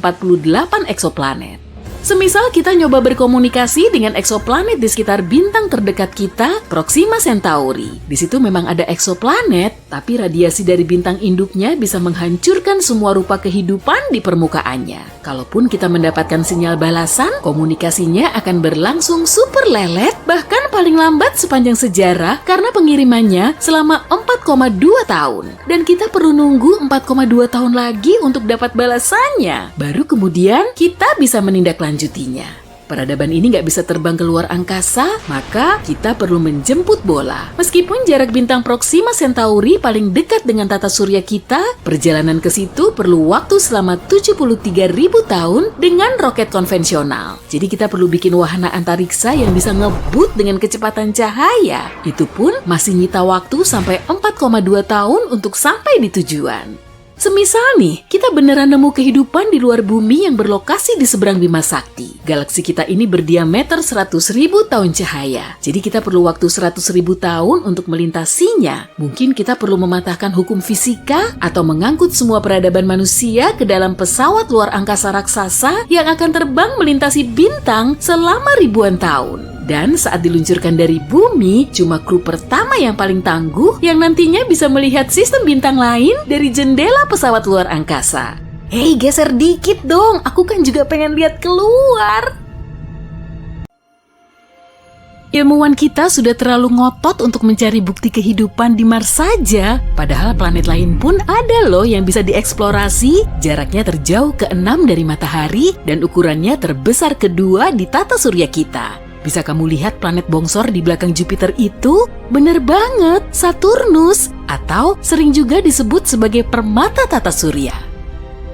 eksoplanet. Semisal kita nyoba berkomunikasi dengan eksoplanet di sekitar bintang terdekat kita, Proxima Centauri. Di situ memang ada eksoplanet, tapi radiasi dari bintang induknya bisa menghancurkan semua rupa kehidupan di permukaannya. Kalaupun kita mendapatkan sinyal balasan, komunikasinya akan berlangsung super lelet, bahkan paling lambat sepanjang sejarah karena pengirimannya selama 4,2 tahun. Dan kita perlu nunggu 4,2 tahun lagi untuk dapat balasannya. Baru kemudian kita bisa menindaklanjutinya. Peradaban ini nggak bisa terbang ke luar angkasa, maka kita perlu menjemput bola. Meskipun jarak bintang Proxima Centauri paling dekat dengan tata surya kita, perjalanan ke situ perlu waktu selama 73.000 tahun dengan roket konvensional. Jadi kita perlu bikin wahana antariksa yang bisa ngebut dengan kecepatan cahaya. Itu pun masih nyita waktu sampai 4,2 tahun untuk sampai di tujuan. Semisal nih, kita beneran nemu kehidupan di luar bumi yang berlokasi di seberang Bima Sakti. Galaksi kita ini berdiameter 100.000 tahun cahaya. Jadi kita perlu waktu 100.000 tahun untuk melintasinya. Mungkin kita perlu mematahkan hukum fisika atau mengangkut semua peradaban manusia ke dalam pesawat luar angkasa raksasa yang akan terbang melintasi bintang selama ribuan tahun. Dan saat diluncurkan dari bumi, cuma kru pertama yang paling tangguh yang nantinya bisa melihat sistem bintang lain dari jendela pesawat luar angkasa. Hei, geser dikit dong, aku kan juga pengen lihat keluar. Ilmuwan kita sudah terlalu ngotot untuk mencari bukti kehidupan di Mars saja, padahal planet lain pun ada loh yang bisa dieksplorasi. Jaraknya terjauh ke-6 dari matahari dan ukurannya terbesar kedua di tata surya kita. Bisa kamu lihat planet bongsor di belakang Jupiter itu? Bener banget, Saturnus, atau sering juga disebut sebagai permata tata surya.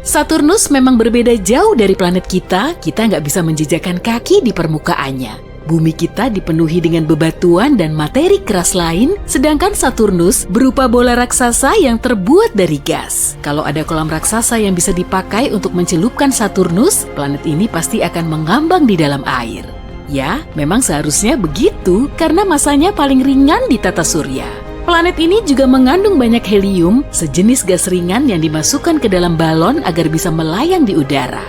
Saturnus memang berbeda jauh dari planet kita nggak bisa menjejakkan kaki di permukaannya. Bumi kita dipenuhi dengan bebatuan dan materi keras lain, sedangkan Saturnus berupa bola raksasa yang terbuat dari gas. Kalau ada kolam raksasa yang bisa dipakai untuk mencelupkan Saturnus, planet ini pasti akan mengambang di dalam air. Ya, memang seharusnya begitu karena masanya paling ringan di tata surya. Planet ini juga mengandung banyak helium, sejenis gas ringan yang dimasukkan ke dalam balon agar bisa melayang di udara.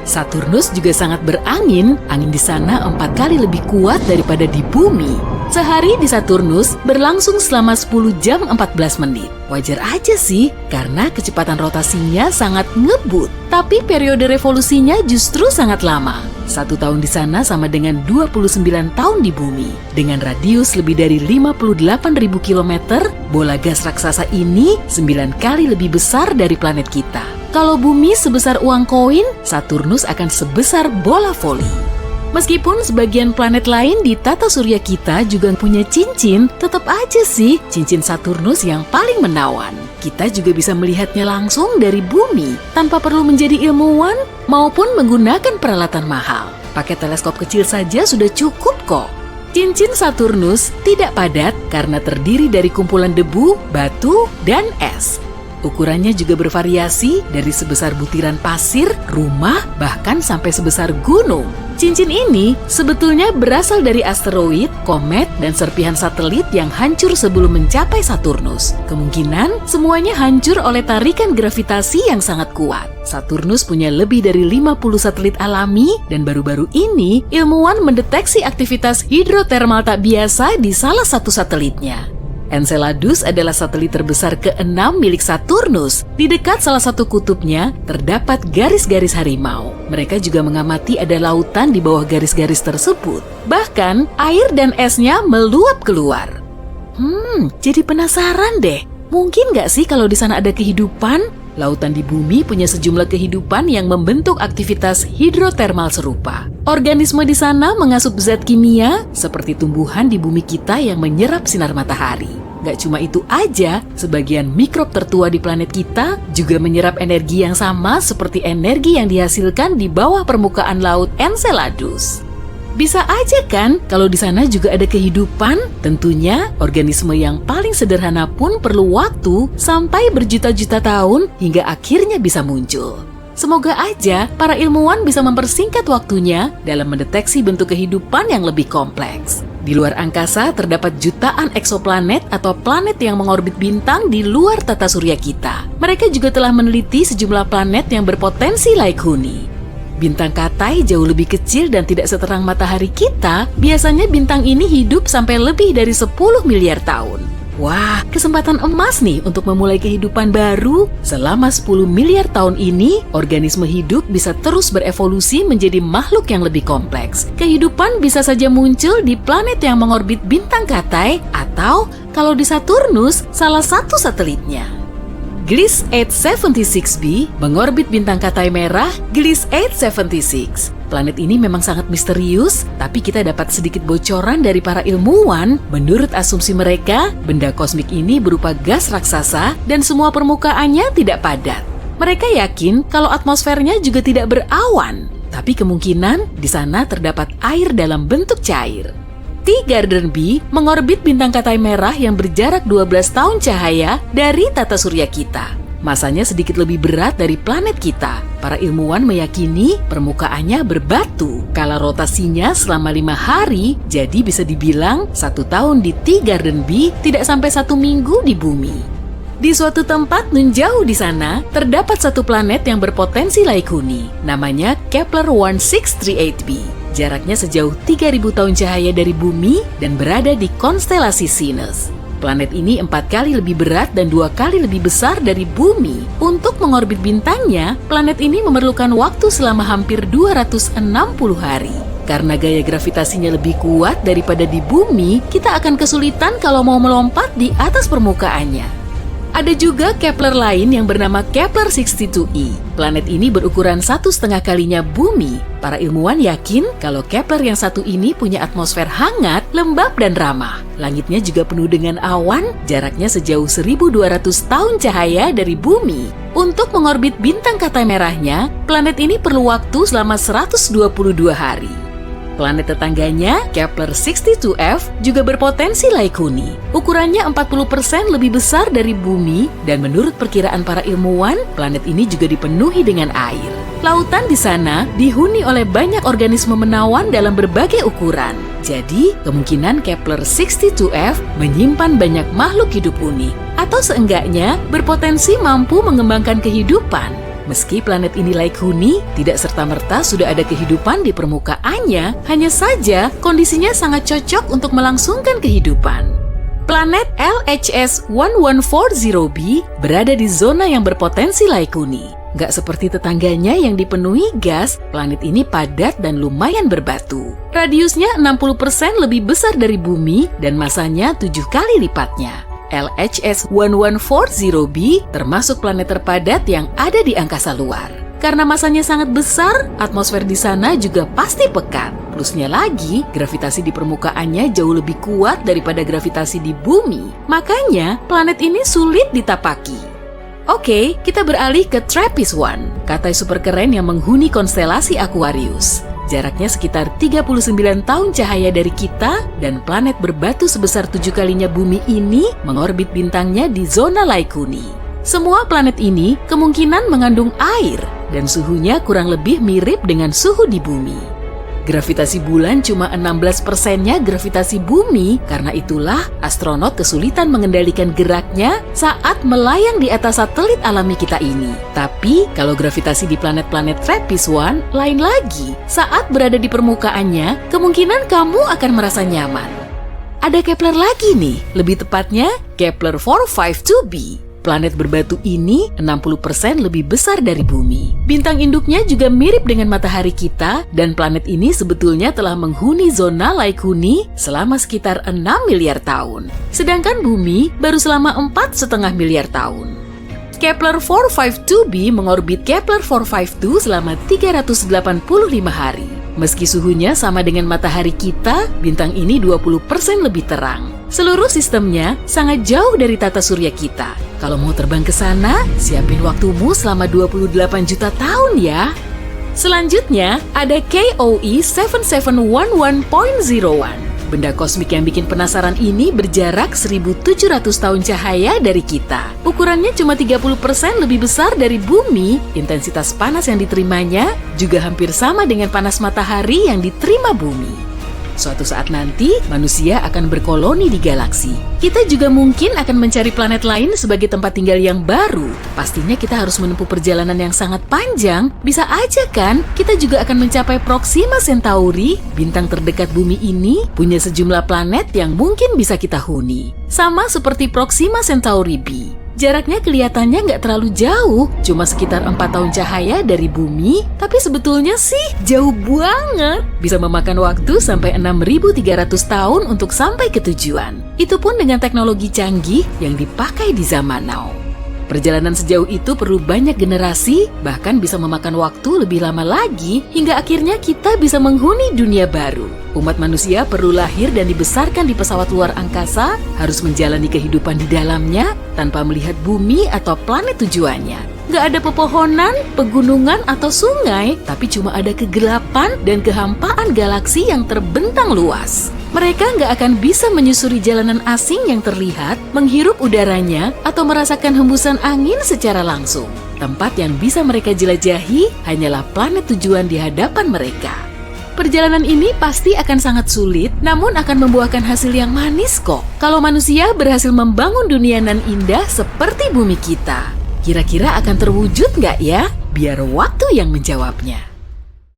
Saturnus juga sangat berangin, angin di sana 4 kali lebih kuat daripada di bumi. Sehari di Saturnus berlangsung selama 10 jam 14 menit. Wajar aja sih, karena kecepatan rotasinya sangat ngebut. Tapi periode revolusinya justru sangat lama. 1 tahun di sana sama dengan 29 tahun di bumi. Dengan radius lebih dari 58.000 km, bola gas raksasa ini 9 kali lebih besar dari planet kita. Kalau bumi sebesar uang koin, Saturnus akan sebesar bola voli. Meskipun sebagian planet lain di tata surya kita juga punya cincin, tetap aja sih cincin Saturnus yang paling menawan. Kita juga bisa melihatnya langsung dari bumi, tanpa perlu menjadi ilmuwan maupun menggunakan peralatan mahal. Pakai teleskop kecil saja sudah cukup kok. Cincin Saturnus tidak padat karena terdiri dari kumpulan debu, batu, dan es. Ukurannya juga bervariasi dari sebesar butiran pasir, rumah, bahkan sampai sebesar gunung. Cincin ini sebetulnya berasal dari asteroid, komet, dan serpihan satelit yang hancur sebelum mencapai Saturnus. Kemungkinan semuanya hancur oleh tarikan gravitasi yang sangat kuat. Saturnus punya lebih dari 50 satelit alami, dan baru-baru ini ilmuwan mendeteksi aktivitas hidrotermal tak biasa di salah satu satelitnya. Enceladus adalah satelit terbesar ke-6 milik Saturnus. Di dekat salah satu kutubnya terdapat garis-garis harimau. Mereka juga mengamati ada lautan di bawah garis-garis tersebut. Bahkan air dan esnya meluap keluar. Jadi penasaran deh. Mungkin nggak sih kalau di sana ada kehidupan? Lautan di bumi punya sejumlah kehidupan yang membentuk aktivitas hidrotermal serupa. Organisme di sana mengasup zat kimia seperti tumbuhan di bumi kita yang menyerap sinar matahari. Gak cuma itu aja, sebagian mikrob tertua di planet kita juga menyerap energi yang sama seperti energi yang dihasilkan di bawah permukaan laut Enceladus. Bisa aja kan kalau di sana juga ada kehidupan? Tentunya organisme yang paling sederhana pun perlu waktu sampai berjuta-juta tahun hingga akhirnya bisa muncul. Semoga aja para ilmuwan bisa mempersingkat waktunya dalam mendeteksi bentuk kehidupan yang lebih kompleks. Di luar angkasa terdapat jutaan eksoplanet atau planet yang mengorbit bintang di luar tata surya kita. Mereka juga telah meneliti sejumlah planet yang berpotensi laik huni. Bintang Katai jauh lebih kecil dan tidak seterang matahari kita. Biasanya bintang ini hidup sampai lebih dari 10 miliar tahun. Wah, kesempatan emas nih untuk memulai kehidupan baru. Selama 10 miliar tahun ini, organisme hidup bisa terus berevolusi menjadi makhluk yang lebih kompleks. Kehidupan bisa saja muncul di planet yang mengorbit bintang Katai atau kalau di Saturnus, salah satu satelitnya. Gliese 876b mengorbit bintang Katai merah Gliese 876. Planet ini memang sangat misterius, tapi kita dapat sedikit bocoran dari para ilmuwan. Menurut asumsi mereka, benda kosmik ini berupa gas raksasa dan semua permukaannya tidak padat. Mereka yakin kalau atmosfernya juga tidak berawan, tapi kemungkinan di sana terdapat air dalam bentuk cair. T-Gardner B mengorbit bintang Katai merah yang berjarak 12 tahun cahaya dari tata surya kita. Masanya sedikit lebih berat dari planet kita. Para ilmuwan meyakini permukaannya berbatu. Kala rotasinya selama 5 hari, jadi bisa dibilang 1 tahun di T Garden B tidak sampai 1 minggu di bumi. Di suatu tempat nun jauh di sana, terdapat satu planet yang berpotensi laik huni. Namanya Kepler 1638b. Jaraknya sejauh 3.000 tahun cahaya dari bumi dan berada di konstelasi Sinus. Planet ini 4 kali lebih berat dan 2 kali lebih besar dari bumi. Untuk mengorbit bintangnya, planet ini memerlukan waktu selama hampir 260 hari. Karena gaya gravitasinya lebih kuat daripada di bumi, kita akan kesulitan kalau mau melompat di atas permukaannya. Ada juga Kepler lain yang bernama Kepler 62e. Planet ini berukuran 1,5 kalinya bumi. Para ilmuwan yakin kalau Kepler yang satu ini punya atmosfer hangat, lembab, dan ramah. Langitnya juga penuh dengan awan, jaraknya sejauh 1.200 tahun cahaya dari bumi. Untuk mengorbit bintang kata merahnya, planet ini perlu waktu selama 122 hari. Planet tetangganya, Kepler 62f, juga berpotensi laik huni. Ukurannya 40% lebih besar dari bumi, dan menurut perkiraan para ilmuwan, planet ini juga dipenuhi dengan air. Lautan di sana dihuni oleh banyak organisme menawan dalam berbagai ukuran. Jadi, kemungkinan Kepler 62f menyimpan banyak makhluk hidup unik, atau seenggaknya berpotensi mampu mengembangkan kehidupan. Meski planet ini laik huni, tidak serta-merta sudah ada kehidupan di permukaannya, hanya saja kondisinya sangat cocok untuk melangsungkan kehidupan. Planet LHS 1140b berada di zona yang berpotensi laik huni. Gak seperti tetangganya yang dipenuhi gas, planet ini padat dan lumayan berbatu. Radiusnya 60% lebih besar dari bumi dan masanya 7 kali lipatnya. LHS 1140b termasuk planet terpadat yang ada di angkasa luar. Karena masanya sangat besar, atmosfer di sana juga pasti pekat. Plusnya lagi, gravitasi di permukaannya jauh lebih kuat daripada gravitasi di bumi. Makanya, planet ini sulit ditapaki. Oke, kita beralih ke TRAPPIST-1, katai super keren yang menghuni konstelasi Aquarius. Jaraknya sekitar 39 tahun cahaya dari kita, dan planet berbatu sebesar 7 kalinya bumi ini mengorbit bintangnya di zona laik huni. Semua planet ini kemungkinan mengandung air, dan suhunya kurang lebih mirip dengan suhu di bumi. Gravitasi bulan cuma 16%-nya gravitasi bumi, karena itulah astronot kesulitan mengendalikan geraknya saat melayang di atas satelit alami kita ini. Tapi, kalau gravitasi di planet-planet TRAPPIST-1 lain lagi, saat berada di permukaannya, kemungkinan kamu akan merasa nyaman. Ada Kepler lagi nih, lebih tepatnya Kepler 452b. Planet berbatu ini 60% lebih besar dari bumi. Bintang induknya juga mirip dengan matahari kita, dan planet ini sebetulnya telah menghuni zona laik huni selama sekitar 6 miliar tahun. Sedangkan bumi baru selama 4,5 miliar tahun. Kepler 452b mengorbit Kepler 452 selama 385 hari. Meski suhunya sama dengan matahari kita, bintang ini 20% lebih terang. Seluruh sistemnya sangat jauh dari tata surya kita. Kalau mau terbang ke sana, siapin waktumu selama 28 juta tahun ya. Selanjutnya, ada KOE 7711.01. Benda kosmik yang bikin penasaran ini berjarak 1.700 tahun cahaya dari kita. Ukurannya cuma 30% lebih besar dari bumi. Intensitas panas yang diterimanya juga hampir sama dengan panas matahari yang diterima bumi. Suatu saat nanti, manusia akan berkoloni di galaksi. Kita juga mungkin akan mencari planet lain sebagai tempat tinggal yang baru. Pastinya kita harus menempuh perjalanan yang sangat panjang. Bisa aja kan, kita juga akan mencapai Proxima Centauri. Bintang terdekat bumi ini punya sejumlah planet yang mungkin bisa kita huni. Sama seperti Proxima Centauri b. Jaraknya kelihatannya nggak terlalu jauh, cuma sekitar 4 tahun cahaya dari bumi, tapi sebetulnya sih jauh banget. Bisa memakan waktu sampai 6.300 tahun untuk sampai ke tujuan. Itu pun dengan teknologi canggih yang dipakai di zaman now. Perjalanan sejauh itu perlu banyak generasi, bahkan bisa memakan waktu lebih lama lagi, hingga akhirnya kita bisa menghuni dunia baru. Umat manusia perlu lahir dan dibesarkan di pesawat luar angkasa, harus menjalani kehidupan di dalamnya, tanpa melihat bumi atau planet tujuannya. Gak ada pepohonan, pegunungan, atau sungai, tapi cuma ada kegelapan dan kehampaan galaksi yang terbentang luas. Mereka nggak akan bisa menyusuri jalanan asing yang terlihat, menghirup udaranya, atau merasakan hembusan angin secara langsung. Tempat yang bisa mereka jelajahi hanyalah planet tujuan di hadapan mereka. Perjalanan ini pasti akan sangat sulit, namun akan membuahkan hasil yang manis kok. Kalau manusia berhasil membangun dunia nan indah seperti bumi kita. Kira-kira akan terwujud nggak ya? Biar waktu yang menjawabnya.